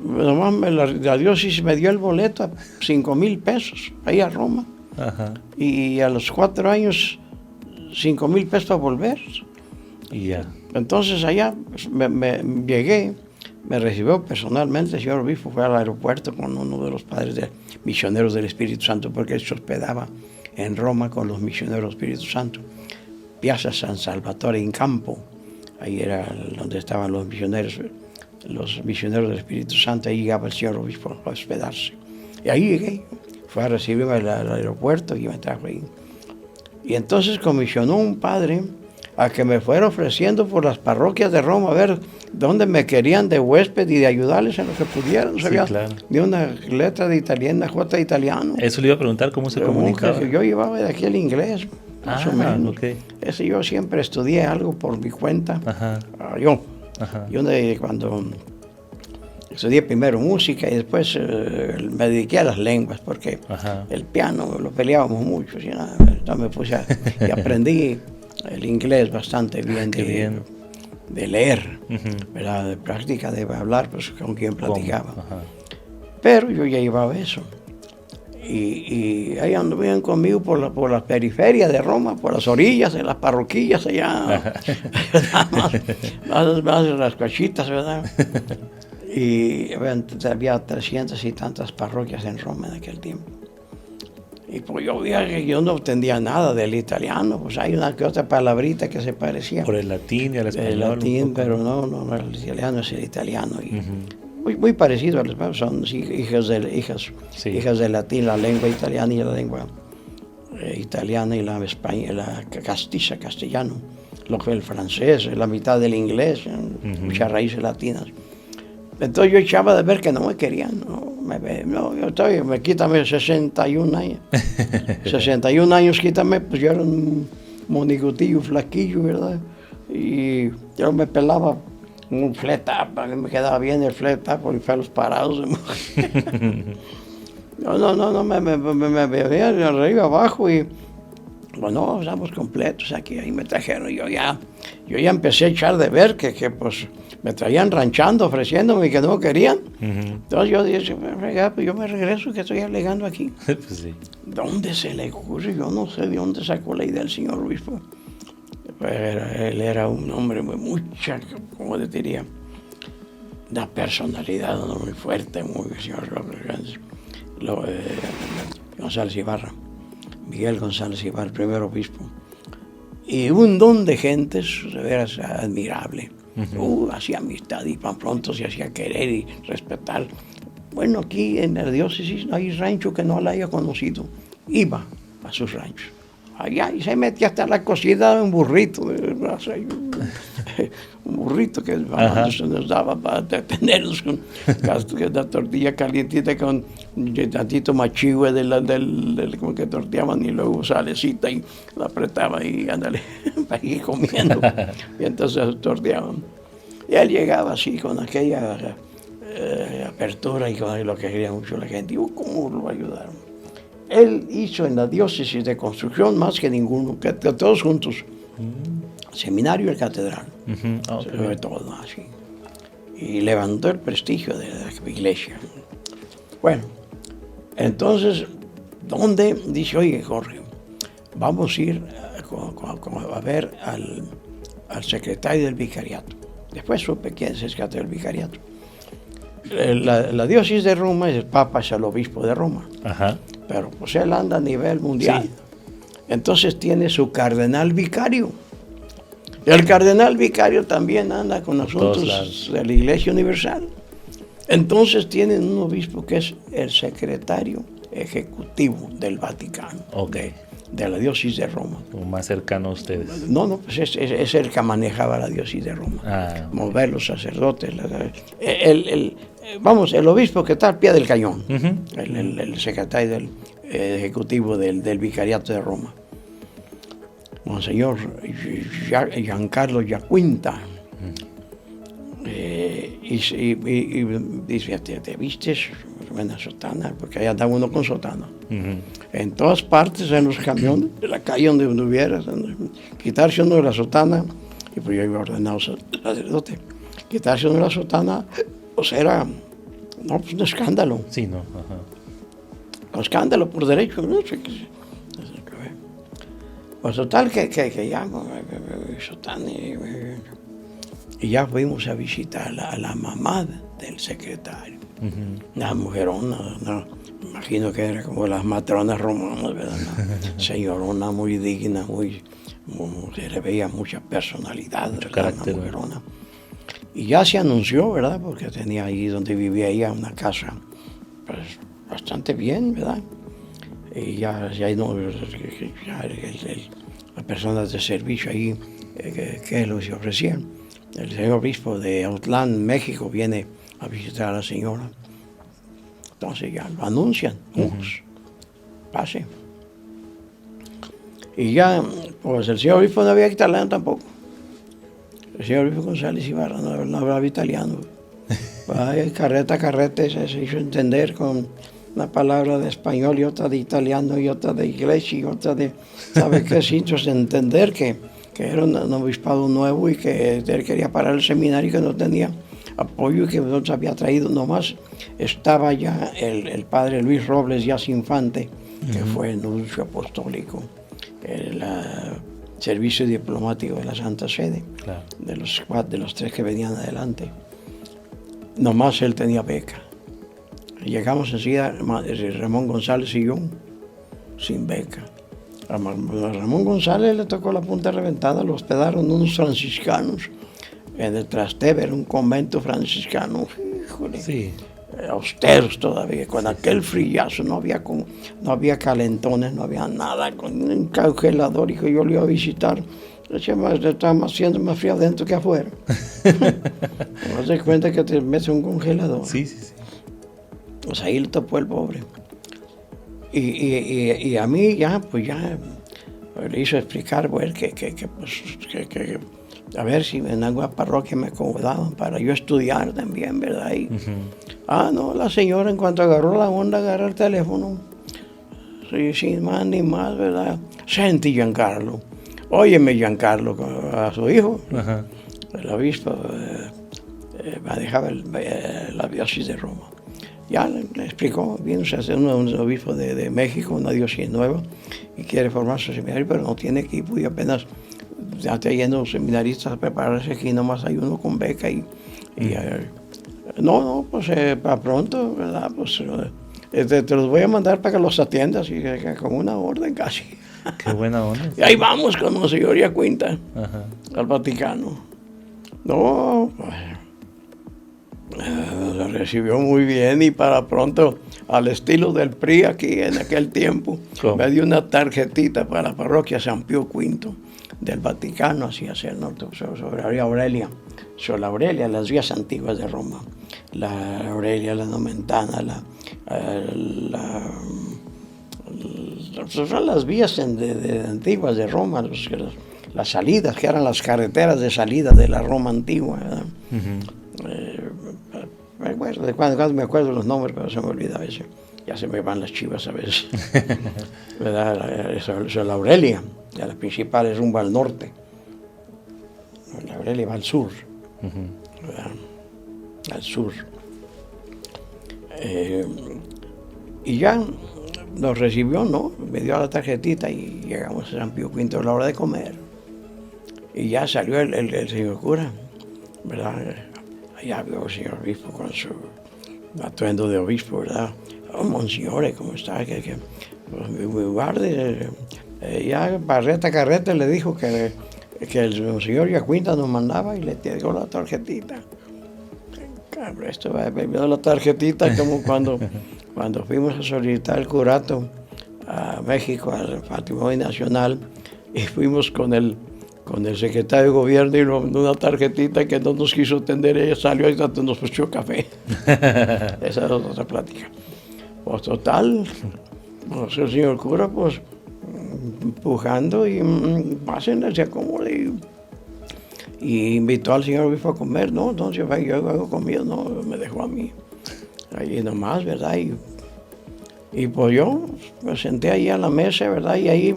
Nomás la diócesis me dio el boleto a 5,000 pesos ahí a Roma. Ajá. Y a los 4 años 5,000 pesos para volver. Y ya. Entonces allá pues, me llegué, me recibió personalmente el señor obispo, fue al aeropuerto con uno de los padres misioneros del Espíritu Santo, porque él se hospedaba en Roma con los misioneros del Espíritu Santo. Piazza San Salvatore in Campo, ahí era donde estaban los misioneros del Espíritu Santo, ahí llegaba el señor obispo a hospedarse. Y ahí llegué, fue a recibirme al aeropuerto y me trajo ahí. Y entonces comisionó un padre a que me fuera ofreciendo por las parroquias de Roma a ver dónde me querían de huésped y de ayudarles en lo que pudieran. No sabía ni una letra de italiano, una jota de italiano. Eso le iba a preguntar, ¿cómo se comunicaba? Yo llevaba de aquí el inglés, más o menos. Okay. Ese yo siempre estudié algo por mi cuenta. Ajá. Yo cuando estudié primero música y después me dediqué a las lenguas porque el piano lo peleábamos mucho. Entonces me puse y aprendí el inglés bastante bien, de leer, ¿verdad? De práctica, de hablar, pues con quien platicaba. Pero yo ya llevaba eso. Y ahí anduvieron conmigo por las periferias de Roma, por las orillas de las parroquillas allá, más de las cachitas, ¿verdad? Y había 300 y tantas parroquias en Roma en aquel tiempo. Y pues yo veía que yo no entendía nada del italiano, pues hay una que otra palabrita que se parecía. Por el latín y al español. El latín, pero no, el italiano es el italiano. Y muy parecido a los español, son hijas del latín, la lengua italiana y la lengua italiana y la castellano. Lo que el francés, la mitad del inglés, muchas raíces latinas. Entonces yo echaba de ver que no me querían, quítame 61 años. 61 años, quítame, pues yo era un monigutillo, flaquillo, ¿verdad? Y yo me pelaba un flet-up, a mí me quedaba bien el flet-up y pelos parados. No, me veía de arriba abajo y bueno, estamos completos aquí, ahí me trajeron, yo ya empecé a echar de ver que pues me traían ranchando, ofreciéndome que no querían. Entonces yo dije, pues yo me regreso, que estoy alegando aquí. Pues sí. ¿Dónde se le ocurre? Yo no sé de dónde sacó la idea del señor obispo. Él era un hombre mucha, ¿cómo le diría? Una personalidad muy fuerte, muy señor González Ibarra. Miguel González Ibarra, el primer obispo. Y un don de gentes, de veras, admirable. Hacía amistad y tan pronto se hacía querer y respetar. Bueno, aquí en la diócesis no hay rancho que no la haya conocido. Iba a sus ranchos. Allá y se metía hasta la cocina de un burrito. Un burrito que se nos daba para tenernos con la tortilla calientita con tantito machihue como que torteaban y luego salecita y la apretaban y ándale, para ir comiendo. Y entonces torteaban. Y él llegaba así con aquella apertura y con lo que quería mucho la gente. Y ¿cómo lo ayudaron? Él hizo en la diócesis de Construcción más que ninguno, que todos juntos. Seminario y el catedral. Sobre todo así. Y levantó el prestigio de la iglesia. Bueno, entonces, ¿dónde? Dice, oye, Jorge, vamos a ir a ver al secretario del vicariato. Después supe quién es el secretario del vicariato. La diócesis de Roma, el Papa es el obispo de Roma. Pero pues él anda a nivel mundial. Sí. Entonces tiene su cardenal vicario. El cardenal vicario también anda con Por todos asuntos lados. de la Iglesia Universal. Entonces tienen un obispo que es el secretario ejecutivo del Vaticano, Ok, de la diócesis de Roma. como más cercano a ustedes. No, pues es el que manejaba la diócesis de Roma. Ah, Mover los sacerdotes. Vamos, el obispo que está al pie del cañón. ujú. El secretario ejecutivo del vicariato de Roma. Monseñor Giancarlo Giaquinta. Y dice, ¿te vistes buena sotana? Porque allá anda uno con sotana. Ujú. En todas partes, en los camiones, en la calle donde uno hubiera, quitarse uno de la sotana, y pues yo iba ordenado sacerdote, quitarse uno de la sotana, pues era, no, pues un escándalo. Sí, no. Ajá. Un escándalo por derecho, no sé qué. Pues total que ya, sotana, y ya fuimos a visitar a la mamá del secretario. Ujú. Una mujerona, me imagino que era como las matronas romanas, ¿verdad? Una señorona muy digna, se le veía mucha personalidad, Mucho ¿verdad? carácter, Una mujerona. Y ya se anunció, ¿verdad? Porque tenía ahí donde vivía ella una casa, pues, bastante bien, ¿verdad? Y ya no, las personas de servicio ahí que los ofrecían. El señor obispo de Autlán, México, viene a visitar a la señora. Entonces ya lo anuncian, pase. Y ya, pues el señor obispo no había italiano tampoco. El señor obispo González Ibarra no hablaba italiano. Ay, carrete se hizo entender con una palabra de español y otra de italiano y otra de iglesia y otra de, ¿sabe qué? Sí, entonces entender que era un obispado nuevo y que él quería parar el seminario y que no tenía apoyo y que no se había traído nomás. Estaba ya el padre Luis Robles Yas Infante, que fue nuncio apostólico, el servicio diplomático de la Santa Sede, Claro. de los tres que venían adelante. Nomás él tenía beca. Llegamos enseguida, Ramón González y yo, sin beca. A Ramón González le tocó la punta reventada, lo hospedaron unos franciscanos en el Trastevere, era un convento franciscano, híjole, Sí. austeros todavía, con aquel frillazo, no había calentones, no había nada, con un congelador, hijo, yo lo iba a visitar, estaba haciendo más frío adentro que afuera. No te das cuenta que te metes un congelador. Sí. Pues ahí le topó el pobre. Y a mí ya le hizo explicar, pues, que a ver si en alguna parroquia me acomodaban para yo estudiar también, ¿verdad? Y, no, la señora en cuanto agarró la onda, agarró el teléfono. Sí, sin más ni más, ¿verdad? Senti Giancarlo. Óyeme, Giancarlo, a su hijo, Ajá. el obispo, manejaba la diócesis de Roma. Ya le explicó, viene un obispo de México, una diócesis nueva, y quiere formar su seminario, pero no tiene equipo y apenas ya está yendo los seminaristas a prepararse aquí, nomás hay uno con beca pues para pronto, ¿verdad? Pues te los voy a mandar para que los atiendas y con una orden casi. Qué buena onda. Y ahí vamos con Monseñor Giaquinta Ajá. al Vaticano. No, pues lo recibió muy bien y para pronto, al estilo del PRI aquí en aquel tiempo, ¿Cómo? me dio una tarjetita para la parroquia San Pío V del Vaticano, así hacia el norte, sobre Aurelia, las vías antiguas de Roma, la Aurelia, la Nomentana, son las vías antiguas de Roma, las salidas, que eran las carreteras de salida de la Roma antigua, ¿verdad? Cuando me acuerdo los nombres, pero se me olvida a veces. Ya se me van las chivas a veces. ¿Verdad? Eso es la Aurelia. Ya la principal es rumbo al norte. La Aurelia va al sur. ¿Verdad? Al sur. Y ya nos recibió, ¿no? Me dio la tarjetita y llegamos a San Pío V a la hora de comer. Y ya salió el señor cura, ¿verdad? Allá vio el señor obispo con su atuendo de obispo, ¿verdad? Oh, monsignore, ¿cómo está? Pues, guarde. Ya Barreta Carrete le dijo que que el señor Yacuinta nos mandaba y le tiró la tarjetita. Cabrón, esto va a ver la tarjetita como cuando fuimos a solicitar el curato a México, al Patrimonio Nacional, y fuimos con el secretario de gobierno y nos mandó una tarjetita que no nos quiso atender, ella salió y nos puso café. Esa es otra plática. Pues total, pues el señor cura, pues empujando y pásenle, se acomode. Y invitó al señor obispo a comer. No, entonces yo hago comida, no, me dejó a mí. Ahí nomás, ¿verdad? Y pues yo me senté ahí a la mesa, ¿verdad? Y ahí,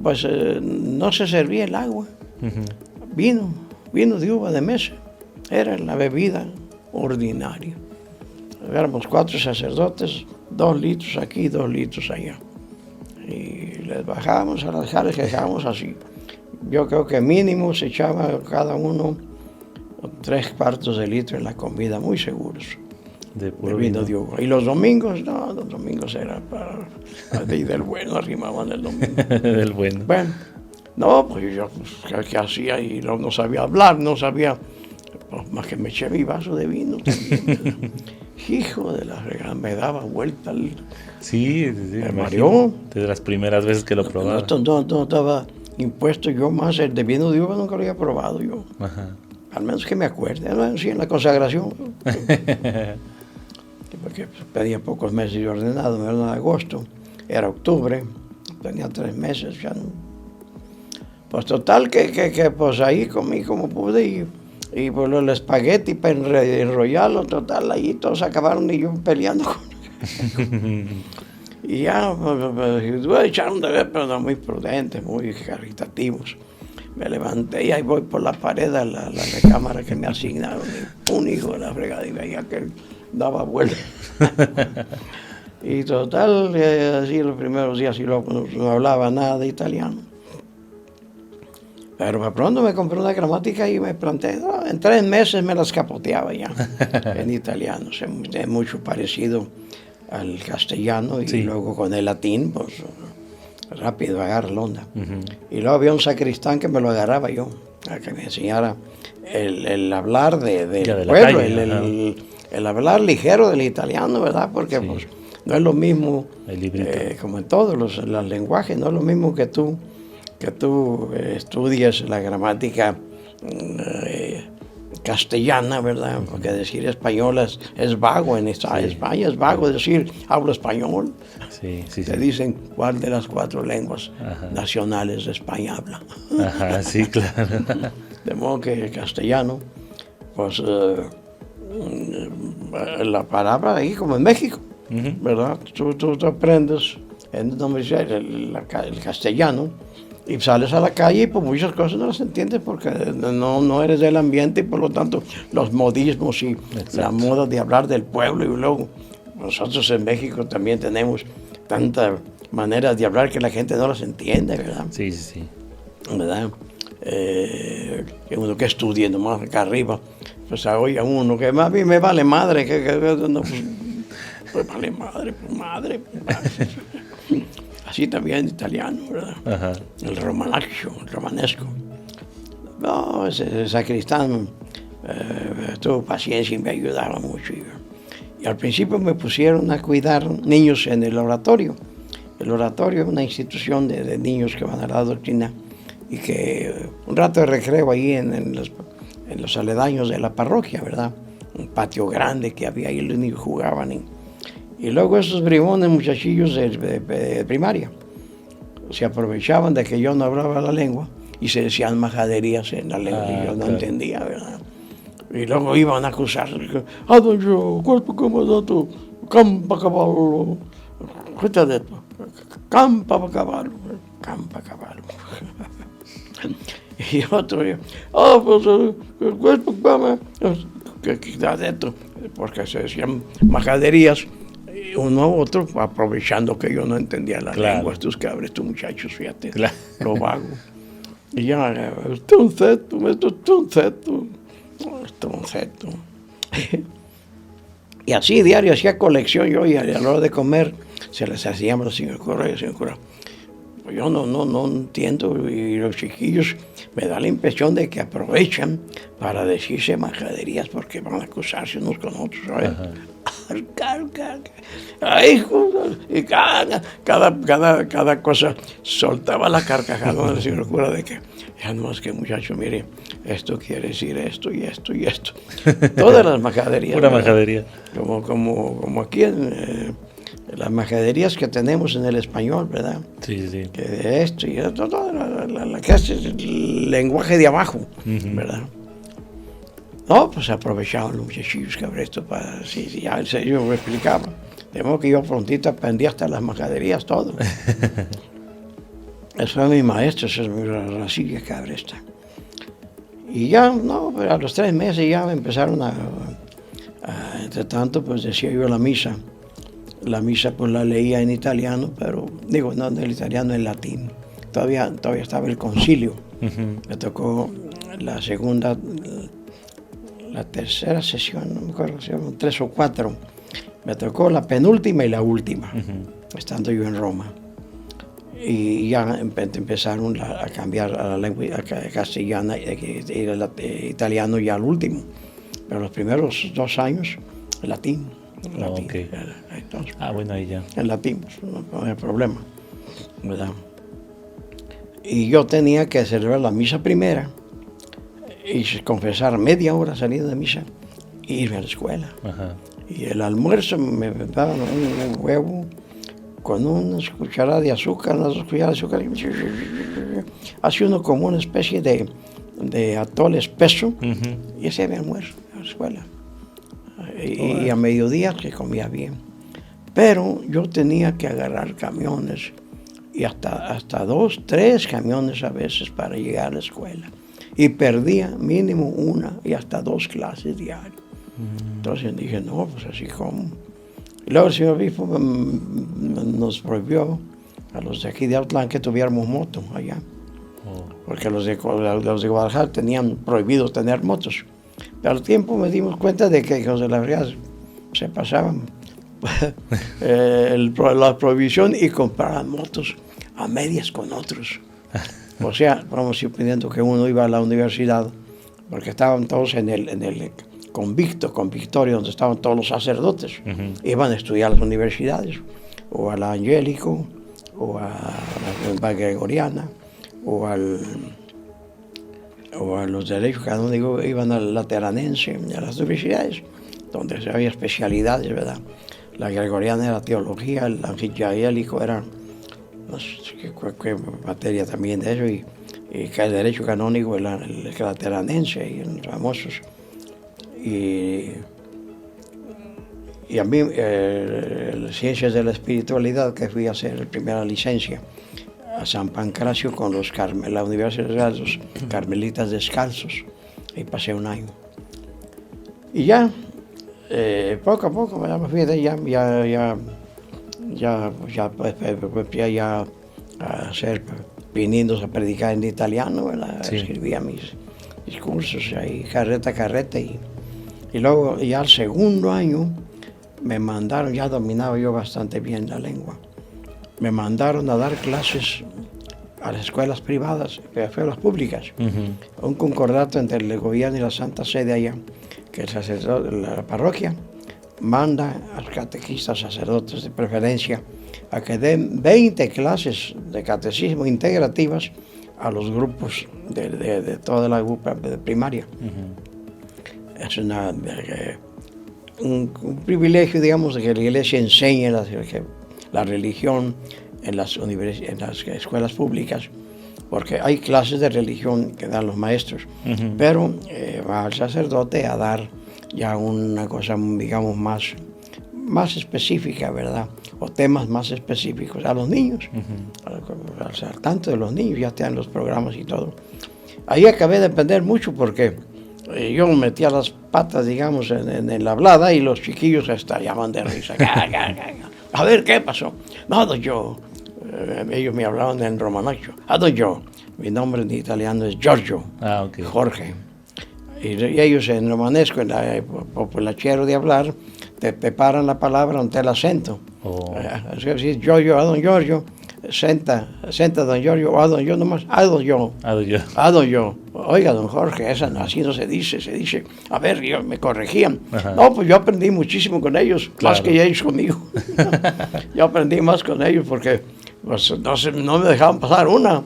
pues no se servía el agua. Vino de uva de mesa. Era la bebida ordinaria. Éramos 4 sacerdotes, 2 litros aquí, 2 litros allá. Y les bajábamos a las jarras que dejábamos así. Yo creo que mínimo se echaba cada uno 3/4 de litro en la comida, muy seguros. De puro vino vino. de uva. Y los domingos, no, los domingos era para del bueno, arrimaban el domingo. Del bueno. Bueno, no, pues yo, pues, ¿qué hacía? Y no sabía hablar, no sabía, pues, más que me eché mi vaso de vino también. Hijo de la regada, me daba vuelta el... Sí, Me me mareó. imagino. De las primeras veces que lo probaba. No estaba impuesto yo más, el de vino de uva nunca lo había probado yo. Ajá. Al menos que me acuerde, ¿no? Sí, en la consagración. Porque pedía pocos meses de ordenado, era en agosto, era octubre, tenía 3 meses ya. ¿No? Pues total que pues ahí comí como pude y pues el espagueti para enrollarlo, total, ahí todos acabaron y yo peleando con... Y ya, pues, echaron de ver, pero no muy prudentes, muy caritativos. Me levanté y ahí voy por la pared a la recámara que me asignaron. Y un hijo de la fregada y veía que daba vueltas. Y total, así los primeros días no hablaba nada de italiano. Pero de pronto me compré una gramática y me planteé, no, en 3 meses me las capoteaba ya en italiano. Es mucho parecido al castellano y sí. Luego con el latín, pues rápido agarra la onda. Y luego había un sacristán que me lo agarraba yo, a que me enseñara el hablar del pueblo, el hablar ligero del italiano, ¿verdad? Porque sí. Pues no es lo mismo, como en todos los lenguajes, no es lo mismo que tú estudies la gramática castellana, ¿verdad? Porque decir español es vago en España, es vago decir hablo español. Sí. Te dicen cuál de las 4 lenguas nacionales de España habla. Ajá, sí, claro. De modo que el castellano, pues la palabra ahí como en México, ¿verdad? Tú aprendes el castellano y sales a la calle y por muchas cosas no las entiendes porque no eres del ambiente y por lo tanto los modismos y la moda de hablar del pueblo y luego nosotros en México también tenemos tantas maneras de hablar que la gente no las entiende, ¿verdad? Sí. ¿Verdad? Que uno que estudie nomás acá arriba, pues oye a uno que más bien me vale madre, no, pues vale madre, pues madre. Así también en italiano, ¿verdad? Ajá. El romanesco. No, ese sacristán tuvo paciencia y me ayudaba mucho. Y al principio me pusieron a cuidar niños en el oratorio. El oratorio es una institución de niños que van a la doctrina y que un rato de recreo ahí en los aledaños de la parroquia, ¿verdad? Un patio grande que había ahí, los niños jugaban. Y luego esos bribones muchachillos de primaria se aprovechaban de que yo no hablaba la lengua y se decían majaderías en la lengua y yo no entendía, ¿verdad? Y luego iban a acusar, don yo, cuerpo como dato, campa caballo, ¿qué de esto? Campa caballo. Y otro, pues el cuerpo como, ¿qué de esto? Porque se decían majaderías. Uno a otro, aprovechando que yo no entendía la lengua, estos cabros, estos muchachos, fíjate, lo vago. Y ya, esto es un ceto. Y así diario hacía colección yo y a la hora de comer se les hacíamos al señor cura, Yo no entiendo, y los chiquillos me da la impresión de que aprovechan para decirse majaderías porque van a acusarse unos con otros, ¿sabes? Ay, y cada cosa soltaba la carcajada del señor cura de que, ya no es que muchacho, mire, esto quiere decir esto y esto y esto. Todas las majaderías. Pura majadería. Como aquí en las majaderías que tenemos en el español, ¿verdad? Sí. Que de esto y esto, todo la que es el lenguaje de abajo, ¿verdad? No, pues aprovechaban los muchachillos que esto para, sí, ya yo me explicaba. De modo que yo prontito aprendí hasta las majaderías, todo. Eso es mi maestro, eso es mi racilla cabresta. Y ya, no, pero a los 3 meses ya me empezaron entre tanto, pues decía yo la misa. La misa pues la leía en italiano, pero digo, no en el italiano, en latín. Todavía estaba el concilio. Me tocó la segunda, la tercera sesión, no me acuerdo si eran 3 o 4. Me tocó la penúltima y la última, estando yo en Roma. Y ya empezaron a cambiar a la lengua castellana y el italiano ya al último. Pero los primeros 2 años, latín. Okay. Entonces, Bueno, ahí ya. En latín, pues, no había problema, ¿verdad? Y yo tenía que celebrar la misa primera y confesar media hora saliendo de misa e irme a la escuela. Y el almuerzo me daban un huevo con unas cucharadas de azúcar, unas 2 cucharadas de azúcar. Hacía uno como una especie de atole espeso y ese era mi almuerzo a la escuela. Y a mediodía que comía bien. Pero yo tenía que agarrar camiones y hasta 2, 3 camiones a veces para llegar a la escuela. Y perdía mínimo 1 y hasta 2 clases diarias. Entonces dije, no, pues así como. Y luego el señor obispo nos prohibió a los de aquí de Autlán que tuviéramos moto allá. Porque los de Guadalajara tenían prohibido tener motos. Pero al tiempo me dimos cuenta de que los de la verdad se pasaban la prohibición y compraban motos a medias con otros. O sea, vamos suponiendo que uno iba a la universidad, porque estaban todos en el convictorio, donde estaban todos los sacerdotes. Iban a estudiar a las universidades, o a la Angélico, o a la Gregoriana, o a los derechos canónicos, iban a la Lateranense, a las universidades, donde había especialidades, ¿verdad? La Gregoriana era teología, el Angélico era, no sé qué materia también de eso, y que el derecho canónico, el Lateranense, y los famosos. Y a mí, Ciencias de la Espiritualidad, que fui a hacer la primera licencia a San Pancracio con la Universidad de los Carmelitas Descalzos. Ahí pasé 1 año. Y ya, poco a poco, me fui de ya a hacer viniendo a predicar en italiano, ¿verdad? Sí. Escribía mis cursos ahí, carreta. Y luego, ya al segundo año, me mandaron, ya dominaba yo bastante bien la lengua, me mandaron a dar clases a las escuelas privadas, a las escuelas públicas. Un concordato entre el gobierno y la Santa Sede allá, que el sacerdote, la parroquia, manda a los catequistas, sacerdotes de preferencia, a que den 20 clases de catecismo integrativas a los grupos de toda la grupa de primaria. Es un privilegio, digamos, de que la Iglesia enseñe la religión en las escuelas públicas, porque hay clases de religión que dan los maestros, pero va el sacerdote a dar ya una cosa, digamos, más específica, ¿verdad? O temas más específicos a los niños, al tanto de los niños, ya están los programas y todo. Ahí acabé de aprender mucho porque yo metía las patas, digamos, en la hablada y los chiquillos estallaban de risa. A ver, ¿qué pasó? No, yo. Ellos me hablaban en romanacho. Yo. Mi nombre en italiano es Giorgio. Okay. Jorge. Y ellos en romanesco, en el populachero de hablar, te preparan la palabra ante el acento. Así, Giorgio, a don Giorgio. senta don Giorgio, o a don yo nomás, a don yo. A don yo. Oiga, don Jorge, así no se dice. A ver, me corregían. Ajá. No, pues yo aprendí muchísimo con ellos, claro. Más que ellos conmigo. Yo aprendí más con ellos porque pues, no me dejaban pasar una.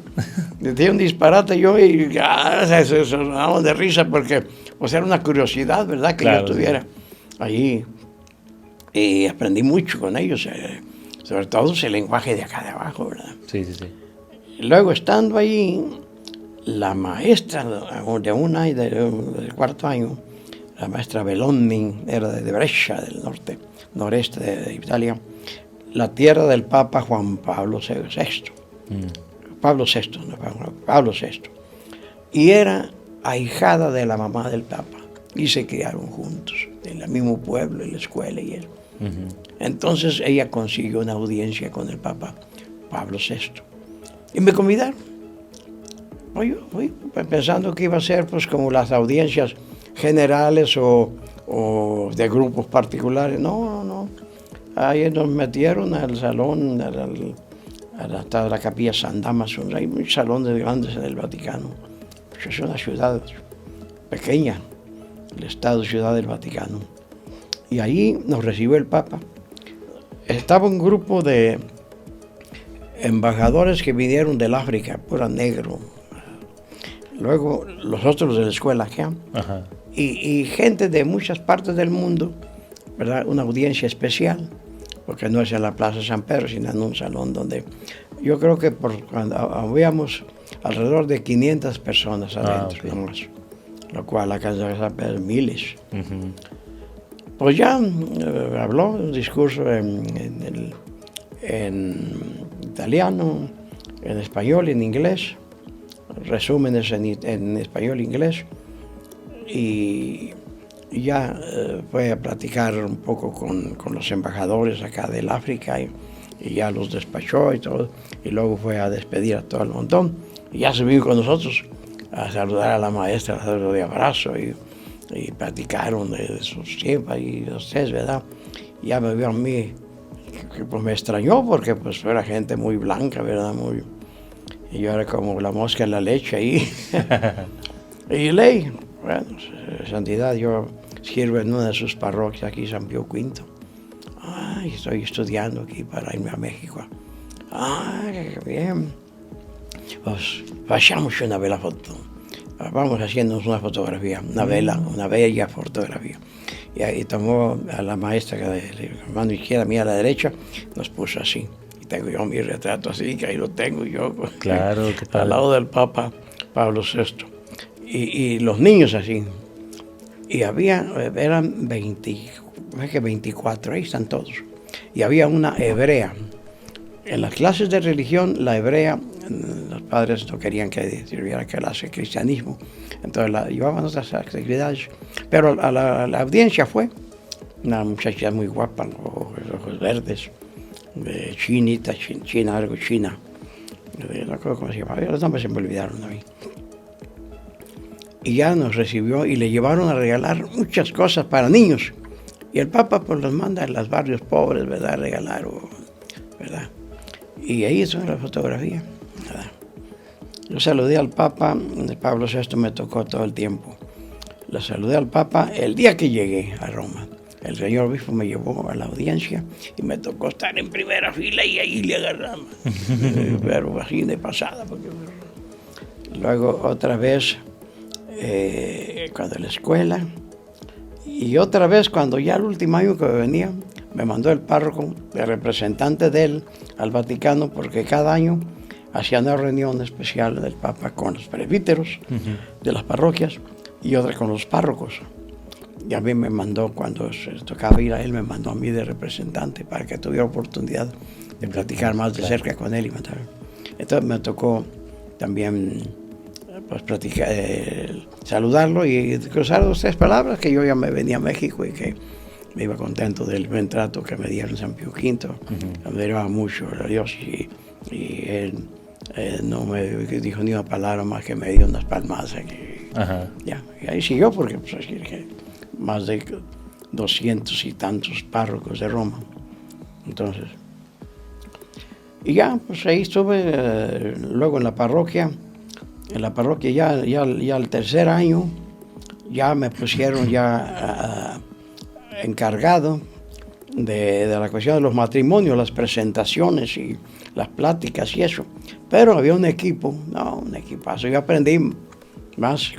Decía un disparate yo y se sonaban de risa porque pues era una curiosidad, ¿verdad? Que claro, yo estuviera allí. Y aprendí mucho con ellos, sobre todo ese lenguaje de acá de abajo, ¿verdad? Sí. Y luego estando ahí, la maestra de un año, del cuarto año, la maestra Belloni, era de Brescia, del noreste de Italia, la tierra del Papa Juan Pablo VI. Pablo VI. Y era ahijada de la mamá del Papa. Y se criaron juntos, en el mismo pueblo, en la escuela y eso. Entonces ella consiguió una audiencia con el Papa Pablo VI. Y me convidaron. Fui pensando que iba a ser pues como las audiencias generales o de grupos particulares. No. Ahí nos metieron al salón, hasta la capilla San Damaso. Hay muchos salones grandes en el Vaticano. Es una ciudad pequeña, el Estado Ciudad del Vaticano. Y ahí nos recibió el Papa. Estaba un grupo de embajadores que vinieron del África, pura negro. Luego los otros de la escuela acá. Y gente de muchas partes del mundo, ¿verdad? Una audiencia especial, porque no es en la Plaza San Pedro, sino en un salón donde yo creo que cuando habíamos alrededor de 500 personas adentro, nomás, lo cual acá en San Pedro miles. Pues ya habló un discurso en italiano, en español y en inglés, resúmenes en español e inglés, y ya fue a platicar un poco con los embajadores acá del África y ya los despachó y todo, y luego fue a despedir a todo el montón, y ya se vino con nosotros a saludar a la maestra, a hacerlo de abrazo y platicaron de sus tiempos y de ustedes, ¿verdad? Ya me vio a mí, que pues me extrañó porque pues era gente muy blanca, ¿verdad? Y yo era como la mosca en la leche ahí. Y ley, bueno, santidad, yo sirvo en una de sus parroquias aquí, San Pío V. Ay, estoy estudiando aquí para irme a México. Ay, qué bien. Pues vayamos una bella foto. Vamos haciéndonos una fotografía, una bella fotografía. Y ahí tomó a la maestra de la mano izquierda, mía a la derecha, nos puso así. Y tengo yo mi retrato así, que ahí lo tengo yo. Claro, ¿qué tal? Al lado del Papa Pablo VI. Y los niños así. Y eran 24, ahí están todos. Y había una hebrea. En las clases de religión, la hebrea, los padres no querían que sirviera clase de cristianismo, entonces la llevaban a otras actividades. Pero a la audiencia fue una muchacha muy guapa, ojos verdes, chinita, china, no recuerdo cómo se llamaba, los nombres se me olvidaron a mí. Y ya nos recibió y le llevaron a regalar muchas cosas para niños. Y el Papa pues los manda a los barrios pobres, ¿verdad? A regalar, ¿verdad? Y ahí es la fotografía. ¿Verdad? Yo saludé al Papa, Pablo VI me tocó todo el tiempo. Lo saludé al Papa el día que llegué a Roma. El señor obispo me llevó a la audiencia y me tocó estar en primera fila y ahí le agarramos. Pero así de pasada. Porque... Luego otra vez cuando en la escuela y otra vez cuando ya el último año que venía me mandó el párroco, el representante de él al Vaticano, porque cada año hacían una reunión especial del Papa con los presbíteros de las parroquias y otra con los párrocos. Y a mí me mandó, cuando se tocaba ir a él, me mandó a mí de representante para que tuviera oportunidad de platicar más de cerca con él. Entonces me tocó también pues, saludarlo y cruzar 2 o 3 palabras, que yo ya me venía a México y que me iba contento del buen trato que me dieron en San Pío V. Me admiraba mucho a Dios y él no me dijo ni una palabra más, que me dio unas palmadas. Ya, y ahí siguió, porque pues, más de 200 y tantos párrocos de Roma. Entonces, Y ya, pues ahí estuve, luego en la parroquia ya el tercer año, ya me pusieron encargado de la cuestión de los matrimonios, las presentaciones y las pláticas y eso. Pero había un equipazo. Yo aprendí más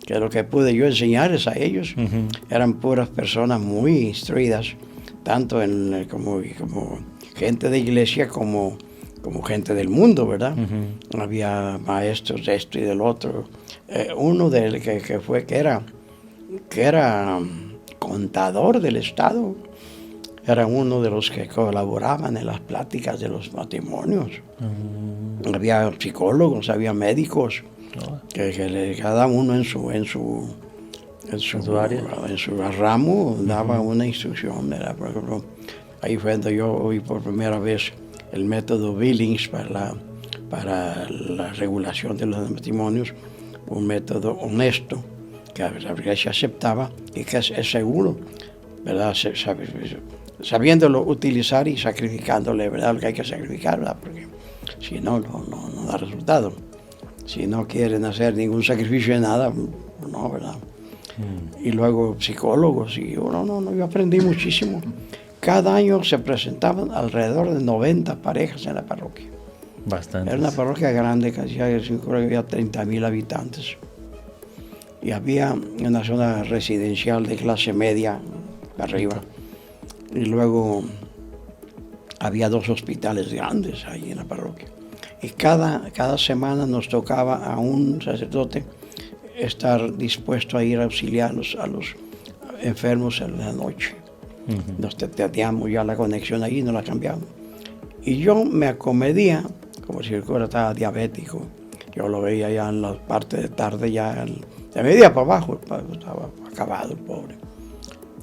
que lo que pude yo enseñarles a ellos. Uh-huh. Eran puras personas muy instruidas, tanto como gente de iglesia como gente del mundo, ¿verdad? Uh-huh. Había maestros de esto y del otro. Uno que era contador del Estado, era uno de los que colaboraban en las pláticas de los matrimonios. Uh-huh. Había psicólogos, había médicos, que cada uno en su área, en su ramo, daba uh-huh. una instrucción, ¿verdad? Por ejemplo, ahí fue donde yo oí por primera vez el método Billings para la regulación de los matrimonios, un método honesto que la iglesia aceptaba y que es seguro, ¿verdad? Sabiéndolo utilizar y sacrificándole, ¿verdad? Lo que hay que sacrificar, ¿verdad? Porque si no da resultado. Si no quieren hacer ningún sacrificio de nada, no, ¿verdad? Y luego psicólogos, y yo aprendí muchísimo. Cada año se presentaban alrededor de 90 parejas en la parroquia. Bastante. Era una parroquia grande, casi había 30,000 habitantes. Y había una zona residencial de clase media arriba. Y luego había 2 hospitales grandes ahí en la parroquia. Y cada semana nos tocaba a un sacerdote estar dispuesto a ir a auxiliar a los enfermos en la noche. Uh-huh. Nos teníamos ya la conexión ahí, no la cambiamos. Y yo me acomedía, como si el cura estaba diabético. Yo lo veía ya en la parte de tarde, ya de media para abajo, estaba acabado el pobre.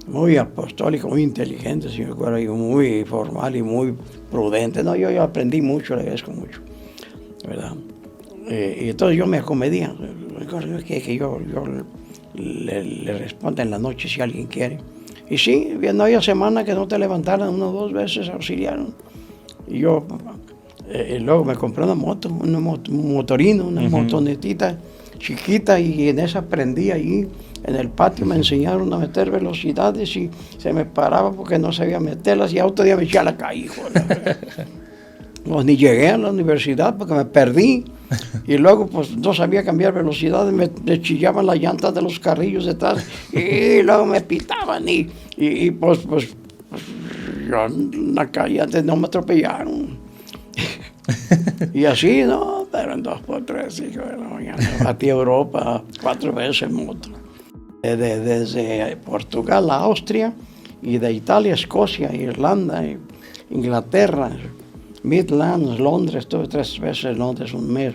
Muy apostólico, muy inteligente, señor cura, y muy formal y muy prudente. No, yo aprendí mucho, le agradezco mucho, ¿verdad? Y entonces yo me acomedía. Que yo le responda en la noche si alguien quiere. Y sí, no había semana que no te levantaran 1 o 2 veces, auxiliaron. Y yo luego me compré una moto, un motorino, una uh-huh. motonetita chiquita, y en esa aprendí ahí en el patio. Me enseñaron a meter velocidades y se me paraba porque no sabía meterlas, y otro día me eché a la calle, hijo. Pues ni llegué a la universidad porque me perdí. Y luego pues no sabía cambiar velocidad, me chillaban las llantas de los carrillos detrás y luego me pitaban y pues yo en la calle antes no me atropellaron. Y así, no, pero en 2 por 3, hijo de la mañana, batí a Europa 4 veces en moto. Desde Portugal a Austria, y de Italia a Escocia, Irlanda, Inglaterra, Midlands, Londres. Estuve 3 veces en Londres, un mes,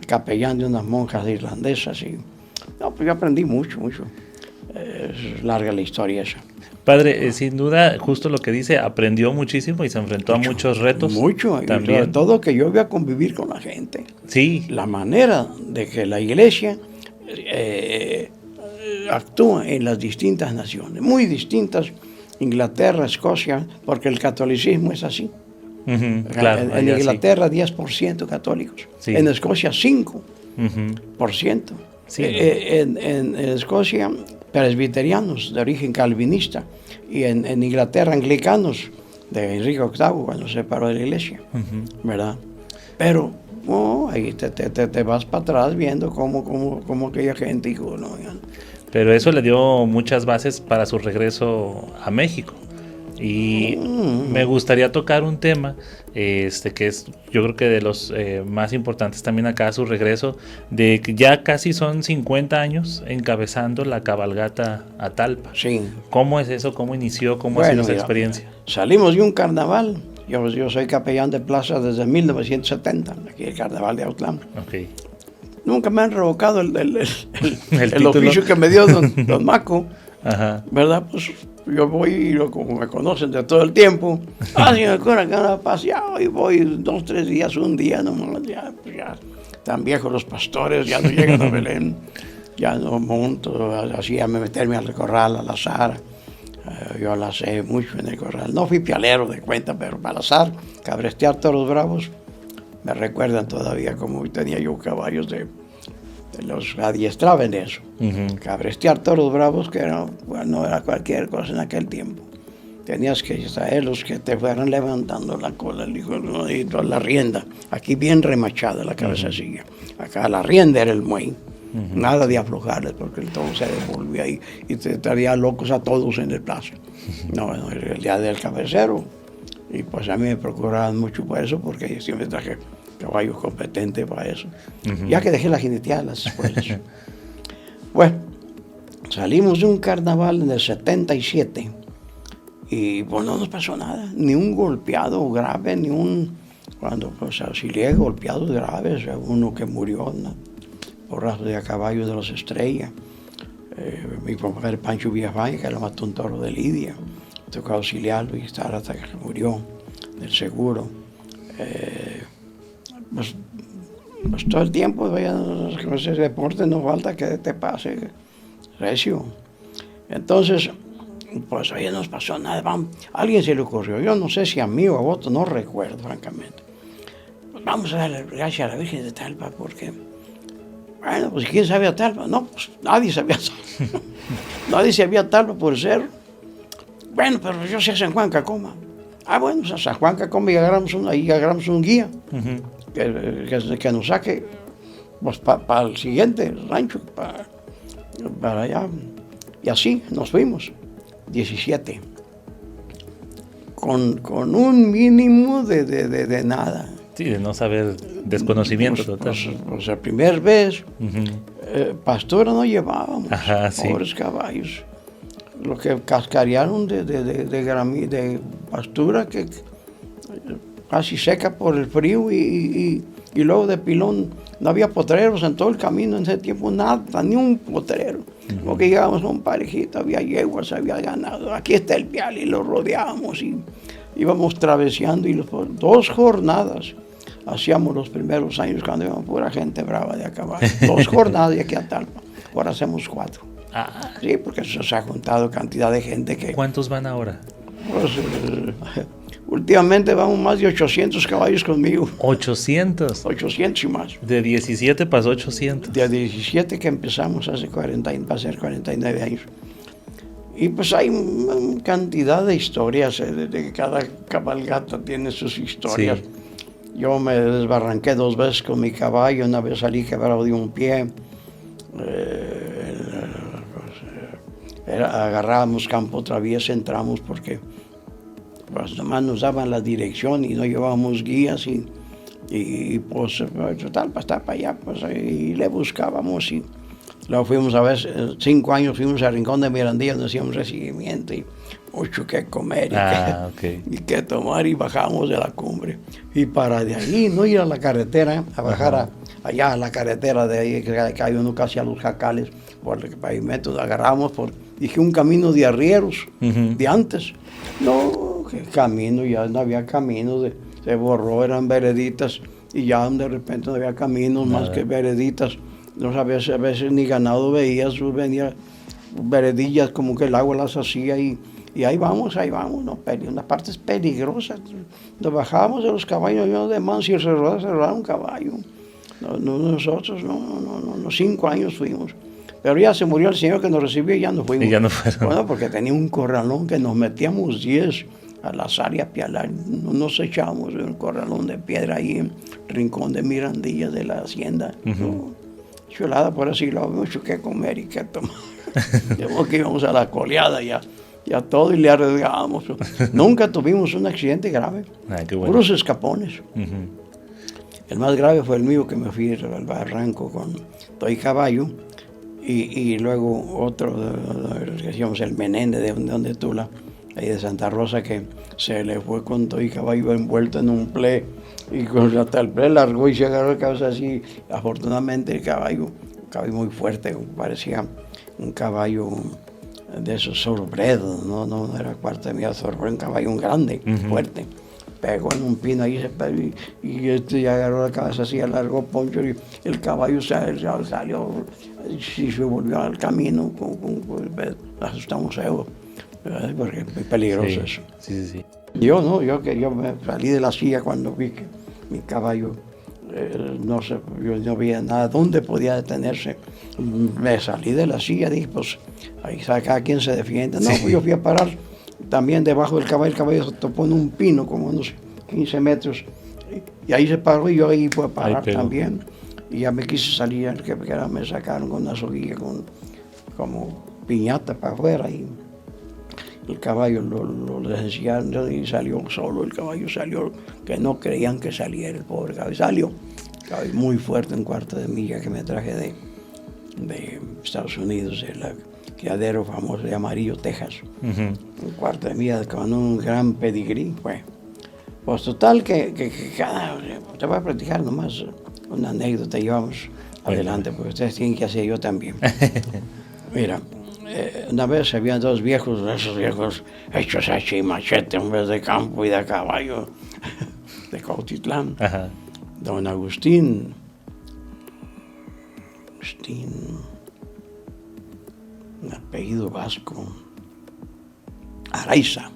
capellán de unas monjas irlandesas. Pues yo aprendí mucho. Es larga la historia esa. Padre, sin duda, justo lo que dice, aprendió muchísimo y se enfrentó a muchos retos. Mucho, también. Y sobre todo que yo iba a convivir con la gente. Sí. La manera de que la iglesia actúa en las distintas naciones, muy distintas, Inglaterra, Escocia, porque el catolicismo es así. Uh-huh, claro, en Inglaterra sí. 10% católicos, sí. En Escocia 5%. Uh-huh. Sí. En Escocia presbiterianos de origen calvinista, y en Inglaterra anglicanos de Enrique VIII cuando se separó de la iglesia, uh-huh. ¿verdad? Pero ahí te vas para atrás viendo cómo aquella gente dijo, no. Pero eso le dio muchas bases para su regreso a México. Y me gustaría tocar un tema que es, yo creo que de los más importantes también acá, su regreso, de que ya casi son 50 años encabezando la cabalgata a Talpa. Sí. ¿Cómo es eso? ¿Cómo inició? ¿Cómo ha sido esa experiencia? Salimos de un carnaval. Yo soy capellán de plaza desde 1970, aquí el carnaval de Autlán. Okay. Nunca me han revocado el oficio que me dio don Maco. Ajá. ¿Verdad? Pues yo voy, como me conocen de todo el tiempo, señor cura, que anda paseado, y voy 2 o 3 días, un día nomás, ya están viejos los pastores, ya no llegan a Belén, ya no monto, así a meterme al corral, al azar, Yo lacé mucho en el corral. No fui pialero de cuenta, pero para azar, cabrestear toros bravos, me recuerdan todavía como tenía yo caballos de los adiestraba en eso. Cabrestear toros bravos, que era, bueno, no era cualquier cosa en aquel tiempo. Tenías que traerlos que te fueran levantando la cola, y la rienda. Aquí bien remachada la cabecilla. Acá la rienda era el muey. Nada de aflojarles, porque el toro se devolvía ahí y te traía locos a todos en el plazo. No, el día del cabecero. Y pues a mí me procuraban mucho por eso, porque yo siempre traje caballos competentes para eso. Ya que dejé la jineteada en las escuelas. Bueno, salimos de un carnaval en el 77 y pues no nos pasó nada, ni un golpeado grave, ni un... Cuando pues auxilié golpeados graves, uno que murió, ¿no? Porrazo de a caballo de los Estrellas. Mi papá, el Pancho Villafaña, que lo mató un toro de Lidia. Tocó auxiliarlo y estar hasta que murió del seguro. Pues todo el tiempo, ese deporte no falta que te pase recio. Entonces, pues ahí no nos pasó nada. Vamos, a alguien se le ocurrió, yo no sé si a mí o a otro, no recuerdo francamente. Pues vamos a darle gracias a la Virgen de Talpa, porque, bueno, pues ¿quién sabía Talpa? No, pues nadie sabía Talpa. Nadie sabía Talpa por el cerro. Bueno, pero yo sé a San Juan Cacoma. Bueno, pues a San Juan Cacoma y agarramos un guía que nos saque pues, para el siguiente rancho, para allá. Y así nos fuimos, 17, con un mínimo de nada. Sí, de no saber, desconocimiento total. Pues la primera vez, pastura no llevábamos, sí. Pobres caballos. Lo que cascarearon de pastura que casi seca por el frío y luego de pilón. No había potreros en todo el camino en ese tiempo, nada, ni un potrero. Porque llegábamos a un parejito, había yeguas, había ganado. Aquí está el pial y lo rodeábamos y íbamos traveseando. Y 2 jornadas hacíamos los primeros años cuando íbamos pura gente brava de a caballo. 2 jornadas de aquí a Talpa. Ahora hacemos 4. Sí, porque se ha juntado cantidad de gente que... ¿Cuántos van ahora? Pues, últimamente vamos más de 800 caballos conmigo. 800. 800 y más. De 17 pasó 800. De 17 que empezamos hace 49 años. Y pues hay una cantidad de historias, de cada cabalgata tiene sus historias. Sí. Yo me desbarranqué 2 veces con mi caballo, una vez salí quebrado de un pie. Agarrábamos campo traviesa, entramos porque pues nomás nos daban la dirección y no llevábamos guías y pues total para estar para allá pues y le buscábamos y luego fuimos a ver 5 años fuimos al Rincón de Mirandilla, nos hacíamos recibimiento y mucho que comer y que tomar y bajamos de la cumbre y para de ahí no ir a la carretera a bajar allá a la carretera de ahí que hay uno casi a los jacales por el pavimento agarramos dije un camino de arrieros de antes. No, que camino, ya no había camino, se borró, eran vereditas y ya de repente no había caminos más que vereditas. No sabías a veces ni ganado veías, venía veredillas como que el agua las hacía y ahí vamos, no, unas partes peligrosas. Nos bajábamos de los caballos, yo de manso y cerrar un caballo. Nosotros no, 5 años fuimos. Pero ya se murió el señor que nos recibió y ya no fuimos. Y ya no fueron. Bueno, porque tenía un corralón que nos metíamos 10 al azar y a pialar. Nos echábamos en un corralón de piedra ahí en Rincón de Mirandilla de la hacienda. Chulada, por así lo mucho que comer y que tomar. Digamos que íbamos a la coleada ya todo y le arriesgábamos. Nunca tuvimos un accidente grave. Qué bueno. Puros escapones. El más grave fue el mío que me fui al barranco con todo y caballo. Y luego otro, que decíamos el Menéndez de donde Tula, ahí de Santa Rosa, que se le fue con todo y caballo envuelto en un ple, y hasta el ple largó y se agarró la cabeza así. Afortunadamente el caballo, un caballo muy fuerte, parecía un caballo de esos sorbredos, no era cuarta de mía, un caballo grande, fuerte. Pegó en un pino ahí y agarró la cabeza así, alargó poncho y el caballo salió y se volvió al camino, asustamos a Evo. Porque es muy peligroso eso. Sí. Yo no, yo me salí de la silla cuando vi que mi caballo, no sé, yo no veía nada, dónde podía detenerse. Me salí de la silla, dije, pues ahí cada quien se defiende. No, pues yo fui a parar también debajo del caballo, el caballo se topó en un pino como unos 15 metros, y ahí se paró y yo ahí fui a parar también. Y ya me quise salir, que me sacaron con una soguilla, como piñata para afuera, y el caballo lo licenciaron y salió solo. El caballo salió, que no creían que saliera el pobre caballo. Salió caballo muy fuerte, un cuarto de milla que me traje de Estados Unidos, del criadero famoso de Amarillo, Texas. Un cuarto de milla con un gran pedigrí. Pues total que cada... Te voy a platicar nomás una anécdota, llevamos adelante, porque ustedes tienen que hacer, yo también. Mira, una vez habían dos viejos, esos viejos hechos así, machete en vez de campo y de caballo, de Cuautitlán. Ajá. Don Agustín, un apellido vasco, Araiza.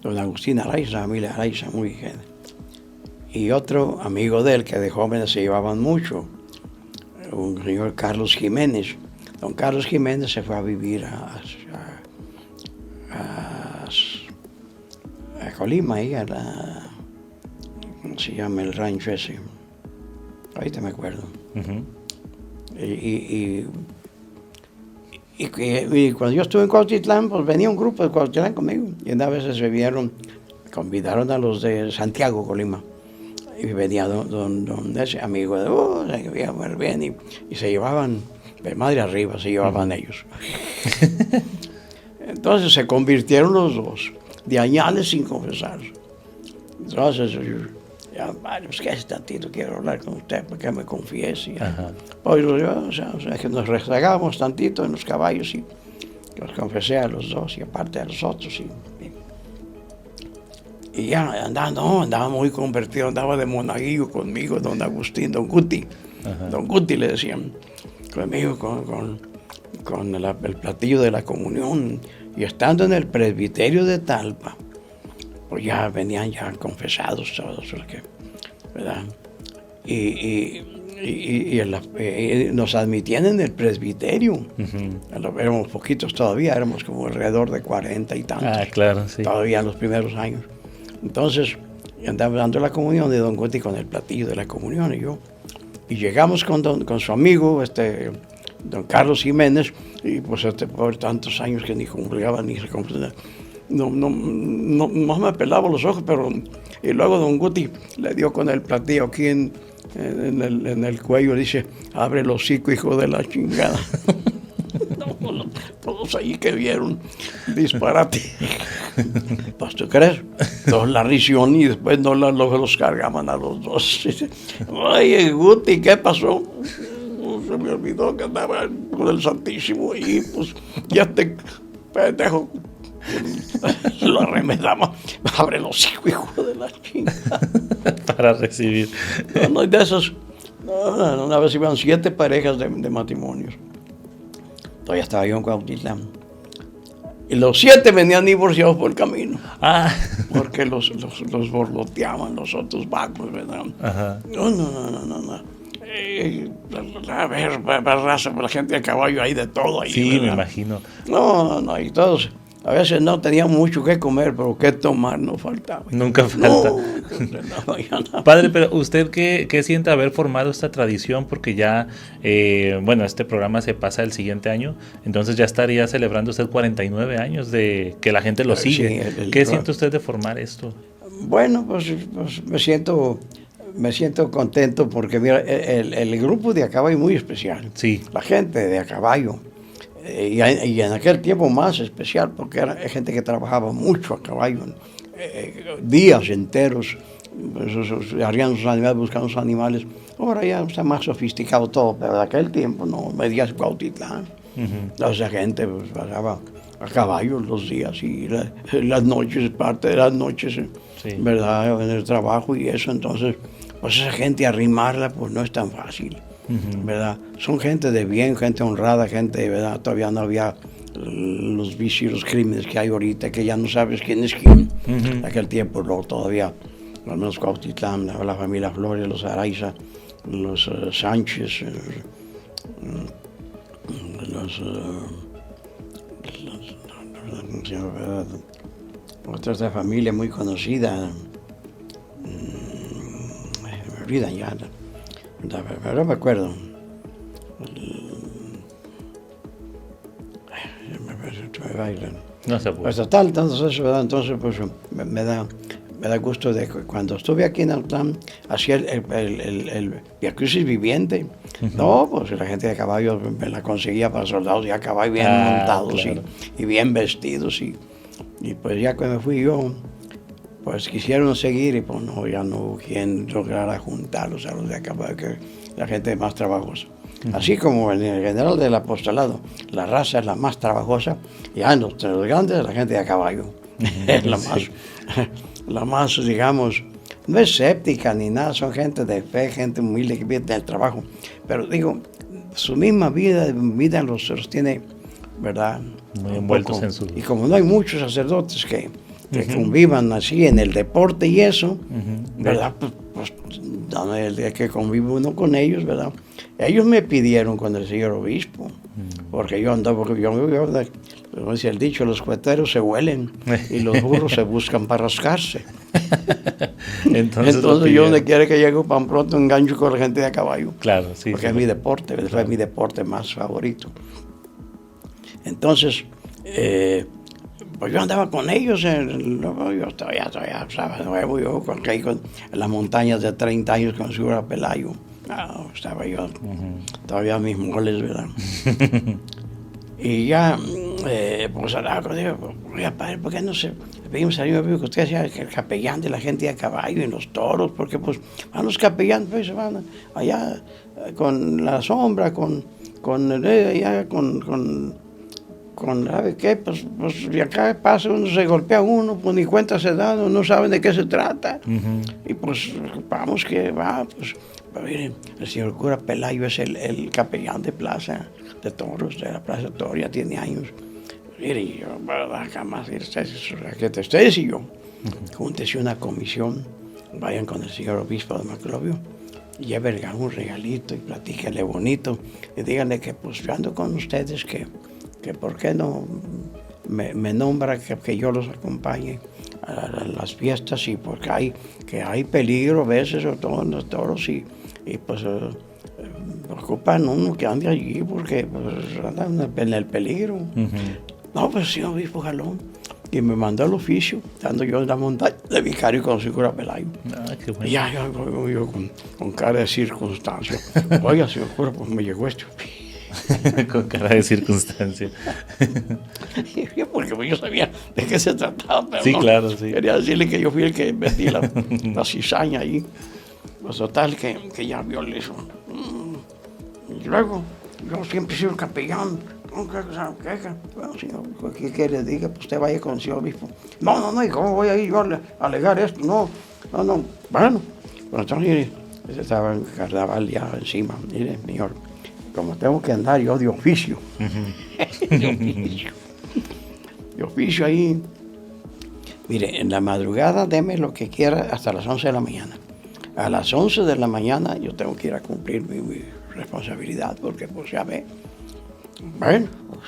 Don Agustín Araiza, familia Araiza, muy bien. Y otro amigo de él, que de jóvenes se llevaban mucho, un señor Carlos Jiménez. Don Carlos Jiménez se fue a vivir a Colima, ahí ¿cómo se llama el rancho ese? Ahorita me acuerdo. Y cuando yo estuve en Cuautitlán, pues venía un grupo de Cuautitlán conmigo. Y una vez se convidaron a los de Santiago, Colima. Y venía don ese amigo se veía muy bien, y se llevaban de madre arriba, se llevaban ellos. Entonces se convirtieron los dos, de añales sin confesar. Entonces ya, pues que tantito quiero hablar con usted para que me confiese. Pues yo, o sea, que nos rezagábamos tantito en los caballos y los confesé a los dos y aparte a los otros. Y ya andaba muy convertido, andaba de monaguillo conmigo, don Agustín, don Guti. Don Guti le decían, conmigo con el platillo de la comunión. Y estando en el presbiterio de Talpa, pues ya venían ya confesados todos, ¿verdad? Y nos admitían en el presbiterio. Éramos poquitos todavía, éramos como alrededor de 40 y tantos. Claro, sí. Todavía en los primeros años. Entonces, andaba dando la comunión de don Guti con el platillo de la comunión y llegamos con su amigo, don Carlos Jiménez, y pues por tantos años que ni congregaba ni se confesaba. No me pelaba los ojos, pero y luego don Guti le dio con el platillo aquí en el cuello, dice, abre el hocico, hijo de la chingada. Todos allí que vieron disparate. Pues tú crees, todos la risión y después los cargaban a los dos. Oye, Guti, ¿qué pasó? Se me olvidó que andaba con el Santísimo y pues ya te pendejo. Lo arremedamos. Abre el hocico, hijo de la chingada. Para recibir. No, de esos, una vez iban 7 parejas de matrimonios. Todavía estaba yo en Cuautitlán. Y los 7 venían divorciados por el camino. Porque los borloteaban los otros vagos, ¿verdad? No. A ver, raza, la gente a caballo, hay de todo ahí. Sí, ¿verdad? me imagino. No, y todos. A veces no tenían mucho que comer, pero que tomar no faltaba. Nunca falta. No. Padre, pero ¿usted qué siente haber formado esta tradición? Porque ya, este programa se pasa el siguiente año, entonces ya estaría celebrando usted 49 años de que la gente lo sigue. Sí, ¿Qué siente usted de formar esto? Bueno, pues me siento contento porque mira, el grupo de a caballo es muy especial. Sí. La gente de a caballo. Y en aquel tiempo más especial porque era gente que trabajaba mucho a caballo, días enteros, harían sus animales, buscando sus animales. Ahora ya está más sofisticado todo, pero en aquel tiempo no, medías Cuautitlán. Esa gente pues, pasaba a caballo los días y las noches, parte de las noches, ¿verdad? En el trabajo y eso, entonces, pues esa gente arrimarla pues no es tan fácil. ¿Verdad? Son gente de bien, gente honrada, gente, ¿verdad? Todavía no había los vicios, los crímenes que hay ahorita, que ya no sabes quién es quién. En aquel tiempo todavía, al menos Cuautitlán, la familia Flores, los Araiza, los Sánchez, otra familia muy conocida, me olvidan ya, no me acuerdo. No se puede. Pues total, entonces, ¿verdad? Entonces pues me da gusto de que cuando estuve aquí en Autlán, hacía el Via Crucis viviente. No, pues la gente de caballo me la conseguía para soldados ya a caballo bien montados, claro. y bien vestidos. Y pues ya cuando fui yo, pues quisieron seguir y pues no, ya no hubo quien lograra juntarlos a los de a caballo, que la gente más trabajosa. Así como en el general del apostolado, la raza es la más trabajosa, y en los grandes la gente de a caballo. Es la más, digamos, no es escéptica ni nada, son gente de fe, gente humilde que vive del trabajo. Pero digo, su misma vida los tiene, ¿verdad? Muy envueltos en su... Y como no hay muchos sacerdotes que convivan así en el deporte y eso, ¿verdad? Pues el día que convive uno con ellos, ¿verdad? Ellos me pidieron con el señor obispo, porque yo andaba, como dice el dicho, los cueteros se huelen y los burros se buscan para rascarse. Entonces yo donde quiera que llego, pan pronto engancho con la gente de a caballo. Claro, sí. Porque es mi deporte, es mi deporte más favorito. Entonces, pues yo andaba con ellos, yo estaba nuevo, yo en las montañas de 30 años con Segura Pelayo. No, estaba yo todavía mis moles, ¿verdad? Y ya, pues andaba con ellos, oiga, padre, ¿por qué no se pedimos al Señor que usted sea el capellán de la gente de caballo y los toros? Porque pues van los capellanes, pues se van allá con la sombra, ¿sabe qué? Pues de acá pasa uno, se golpea uno, pues ni cuenta se da, no saben de qué se trata. Y pues vamos que va, pues miren, el señor cura Pelayo es el capellán de Plaza de Toros, de la Plaza de Toros, ya tiene años. Mire, yo, jamás, ustedes y yo, júntese una comisión, vayan con el señor obispo de Maclovio, y llévenle un regalito y platíquenle bonito, y díganle que pues yo ando con ustedes, que por qué no me nombra que yo los acompañe a las fiestas, y porque hay peligro a veces, sobre todo en los toros, y pues preocupan uno que ande allí porque pues, andan en el peligro. No, pues sí, obispo jalón. Y me mandó el oficio, estando yo en la montaña de vicario con señor cura Pelayo. Qué bueno. Y ya yo con cara de circunstancia. Oiga, señor cura, pues me llegó esto. Con cara de circunstancia. Porque yo sabía de qué se trataba, pero sí, no, claro, sí. Quería decirle que yo fui el que metí la cizaña ahí. Pues total, que ya vio eso. Y luego, yo siempre he sido el capellán. Bueno, señor, ¿qué quiere? Diga, pues usted vaya con el señor obispo. No, ¿y cómo voy a ir yo a alegar esto? No. Bueno, entonces estaba el carnaval ya encima. Mire, señor, como tengo que andar yo de oficio. De oficio ahí. Mire, en la madrugada deme lo que quiera hasta las 11 de la mañana. A las 11 de la mañana yo tengo que ir a cumplir mi responsabilidad, porque pues ya ve. Bueno, pues,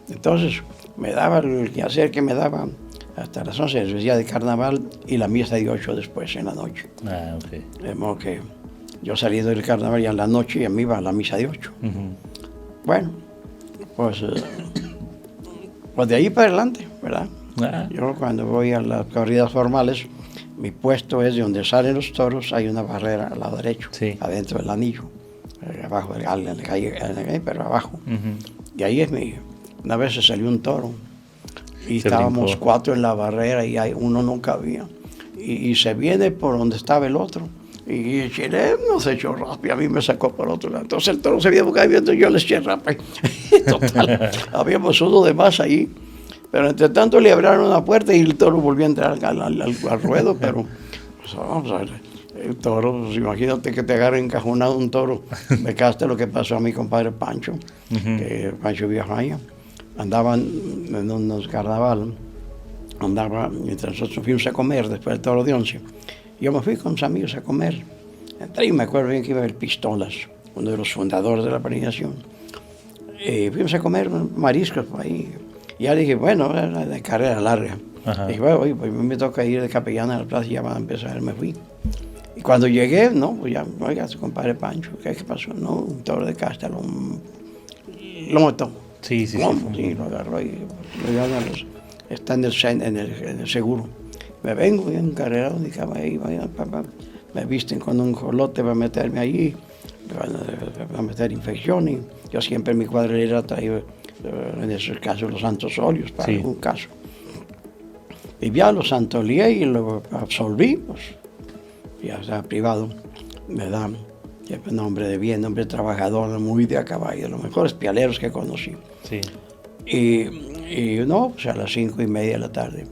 entonces me daba el quehacer que me daba hasta las 11, el día de carnaval, y la misa de 8 después, en la noche. Ok. De modo que yo salí del carnaval ya en la noche y me iba a la misa de 8. Bueno, pues de ahí para adelante, ¿verdad? Yo cuando voy a las corridas formales, mi puesto es de donde salen los toros, hay una barrera al lado derecho, adentro del anillo, abajo, en la calle, pero abajo. Y ahí es una vez se salió un toro y estábamos 4 en la barrera y uno no cabía. Y se viene por donde estaba el otro. Y el chileno se echó rapa y a mí me sacó por otro lado. Entonces el toro se vio viendo, yo le eché rapa. Total, habíamos uno de más ahí. Pero entre tanto le abrieron una puerta y el toro volvió a entrar al ruedo. Pero pues, vamos a ver, el toro, pues, imagínate que te agarre encajonado un toro. Me caste lo que pasó a mi compadre Pancho, Pancho Villafaña. andaban en unos carnaval, mientras nosotros fuimos a comer después del Toro de Once. Yo me fui con mis amigos a comer. Entré y me acuerdo bien que iba a ver Pistolas, uno de los fundadores de la peregrinación. Fuimos a comer mariscos por ahí. Y ya dije, bueno, era de carrera larga. Ajá. Dije, bueno, oye, pues me toca ir de capellán a la plaza y ya van a empezar. Me fui. Y cuando llegué, no, pues ya, oiga, su compadre Pancho, ¿qué pasó? No, un toro de casta lo mató. Sí, sí, ¿Cómo? sí. Sí, lo agarró y lo llevaron está en el seguro. Me vengo y en carrera donde estaba ahí, papá, me visten con un jolote para meterme allí, para meter infección. Y yo siempre en mi cuadrilla traigo, en esos casos, los santos óleos para algún caso. Y ya lo santoleé y lo absolví, pues ya está privado, me dan. Un hombre de bien, hombre trabajador, muy de a caballo, los mejores pialeros que conocí. Sí. Y no, pues a las 5:30 de la tarde.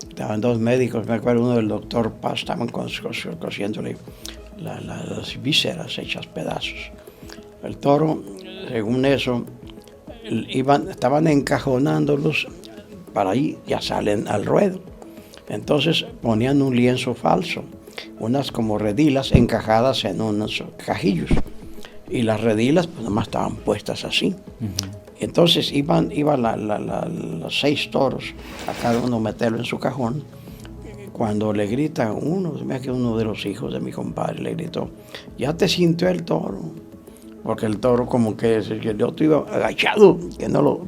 Estaban dos médicos, me acuerdo uno del doctor Paz, estaban cosiéndole las vísceras hechas pedazos. El toro, según eso, estaban encajonándolos para ahí, ya salen al ruedo. Entonces ponían un lienzo falso, unas como redilas encajadas en unos cajillos. Y las redilas pues nomás estaban puestas así. Uh-huh. Entonces iban los 6 toros, a cada uno meterlo en su cajón. Cuando le grita uno de los hijos de mi compadre le gritó, ya te sintió el toro. Porque el toro como que el otro iba agachado, que no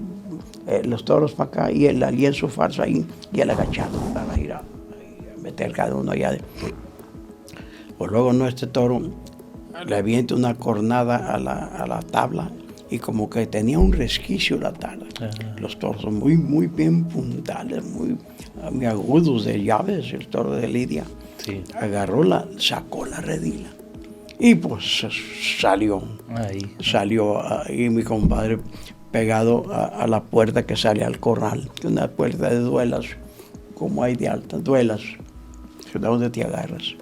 los toros para acá y el lienzo falso ahí, y el agachado para ir a meter cada uno allá. Pues luego nuestro toro le avienta una cornada a la tabla y como que tenía un resquicio la tabla. Uh-huh. Los toros son muy, muy bien puntales, muy agudos de llaves, el toro de Lidia. Sí. Sacó la redila y pues salió ahí mi compadre pegado a la puerta que sale al corral, una puerta de duelas, como hay de altas duelas, donde te agarras.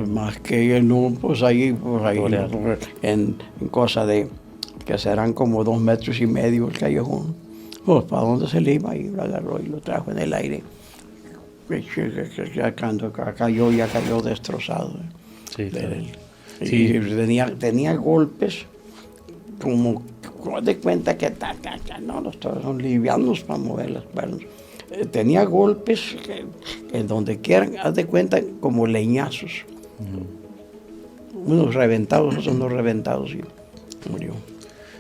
Más que no, pues ahí en cosa de que serán como 2,5 metros el callejón. Pues para dónde se le iba y lo agarró y lo trajo en el aire. Ya cayó destrozado. Sí, claro. Sí. Tenía golpes como de cuenta que no, los toros son livianos para mover las piernas. Tenía golpes en donde quieran, haz de cuenta, como leñazos. Unos reventados, otros no reventados, y murió.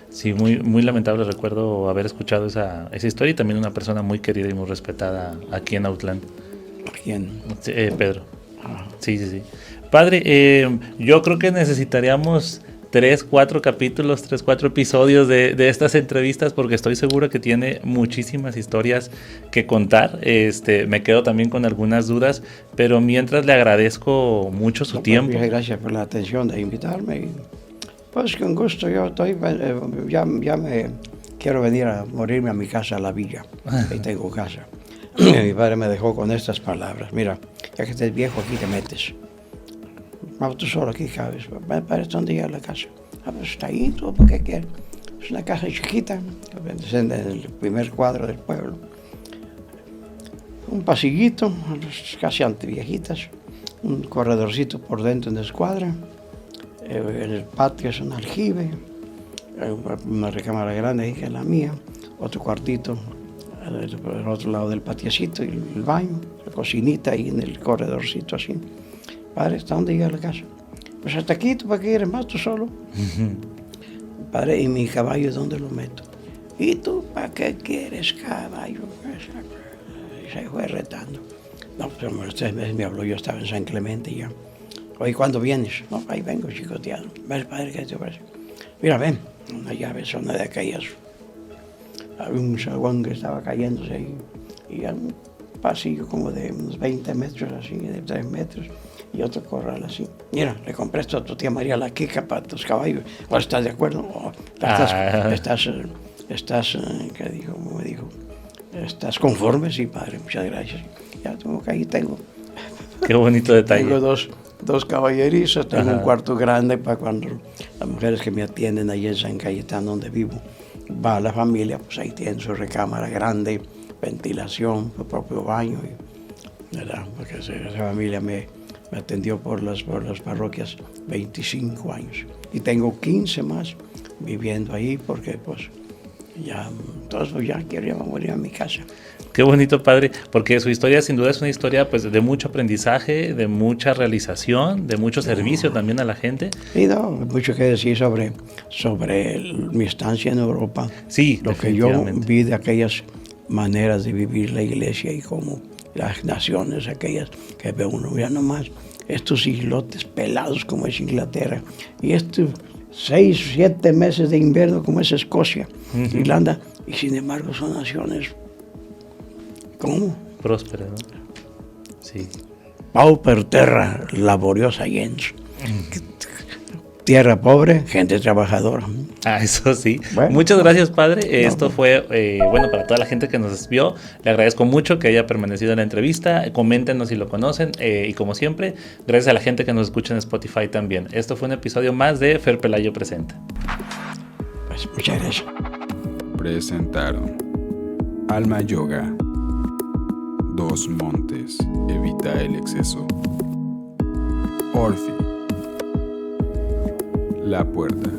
Sí, muy, muy lamentable. Recuerdo haber escuchado esa historia y también una persona muy querida y muy respetada aquí en Autlán. ¿Quién? Pedro. Sí. Padre, yo creo que necesitaríamos 3-4 capítulos, 3-4 episodios de estas entrevistas, porque estoy seguro que tiene muchísimas historias que contar. Me quedo también con algunas dudas, pero mientras le agradezco mucho su tiempo. Gracias por la atención de invitarme. Pues con gusto, yo estoy, ya me quiero venir a morirme a mi casa, a la villa. Ahí tengo casa. Mi padre me dejó con estas palabras: mira, ya que estés viejo, aquí te metes. Vamos tú solo aquí, cabes. ¿Para dónde llega la casa? Pues está ahí, todo lo que quieras. Es una casa chiquita, en el primer cuadro del pueblo. Un pasillito, casi antiviejitas, un corredorcito por dentro en la escuadra. En el patio es un aljibe, una recámara grande ahí que es la mía, otro cuartito por el otro lado del patiecito y el baño, la cocinita ahí en el corredorcito así. Padre, ¿hasta dónde llega la casa? Pues hasta aquí, ¿tú para qué eres más tú solo? Uh-huh. Padre, ¿y mi caballo dónde lo meto? ¿Y tú para qué quieres caballo? Y se fue retando. No, pero 3 meses me habló, yo estaba en San Clemente ya. Oye, ¿cuándo vienes? No, ahí vengo, chicoteado. ¿Ves, padre, qué te parece? Mira, ven, una llave zona de aquellas. Había un zaguán que estaba cayéndose ahí. Y un pasillo como de unos 20 metros, así, de 3 metros. Y otro corral así. Mira, le compré esto a tu tía María la Kika para tus caballos. ¿O estás de acuerdo? ¿O estás ¿qué dijo? ¿Cómo me dijo? ¿Estás conforme? Sí, padre, muchas gracias. Ya tengo que ahí tengo. Qué bonito detalle. Tengo dos caballerizas, tengo un cuarto grande para cuando las mujeres que me atienden allí en San Cayetano, donde vivo, va la familia, pues ahí tienen su recámara grande, ventilación, su propio baño, ¿verdad? Porque esa familia me atendió por las parroquias 25 años. Y tengo 15 más viviendo ahí porque pues ya, entonces ya quiero morir a mi casa. Qué bonito, padre, porque su historia sin duda es una historia pues de mucho aprendizaje, de mucha realización, de mucho servicio también a la gente. Y no, mucho que decir sobre mi estancia en Europa. Sí, lo que yo vi de aquellas maneras de vivir la iglesia y como las naciones aquellas que ve uno, mira nomás, estos islotes pelados como es Inglaterra y estos 6, 7 meses de invierno como es Escocia, Irlanda, y sin embargo son naciones ¿cómo? Próspera, ¿no? Sí. Pauper terra laboriosa gens. Tierra pobre, gente trabajadora. Eso sí. Bueno, muchas gracias, padre. Esto fue, bueno, para toda la gente que nos vio, le agradezco mucho que haya permanecido en la entrevista. Coméntenos si lo conocen. Y como siempre, gracias a la gente que nos escucha en Spotify también. Esto fue un episodio más de Fer Pelayo Presenta. Pues muchas gracias. Presentaron Alma Yoga, Dos Montes, evita el exceso. Orfi, La Puerta.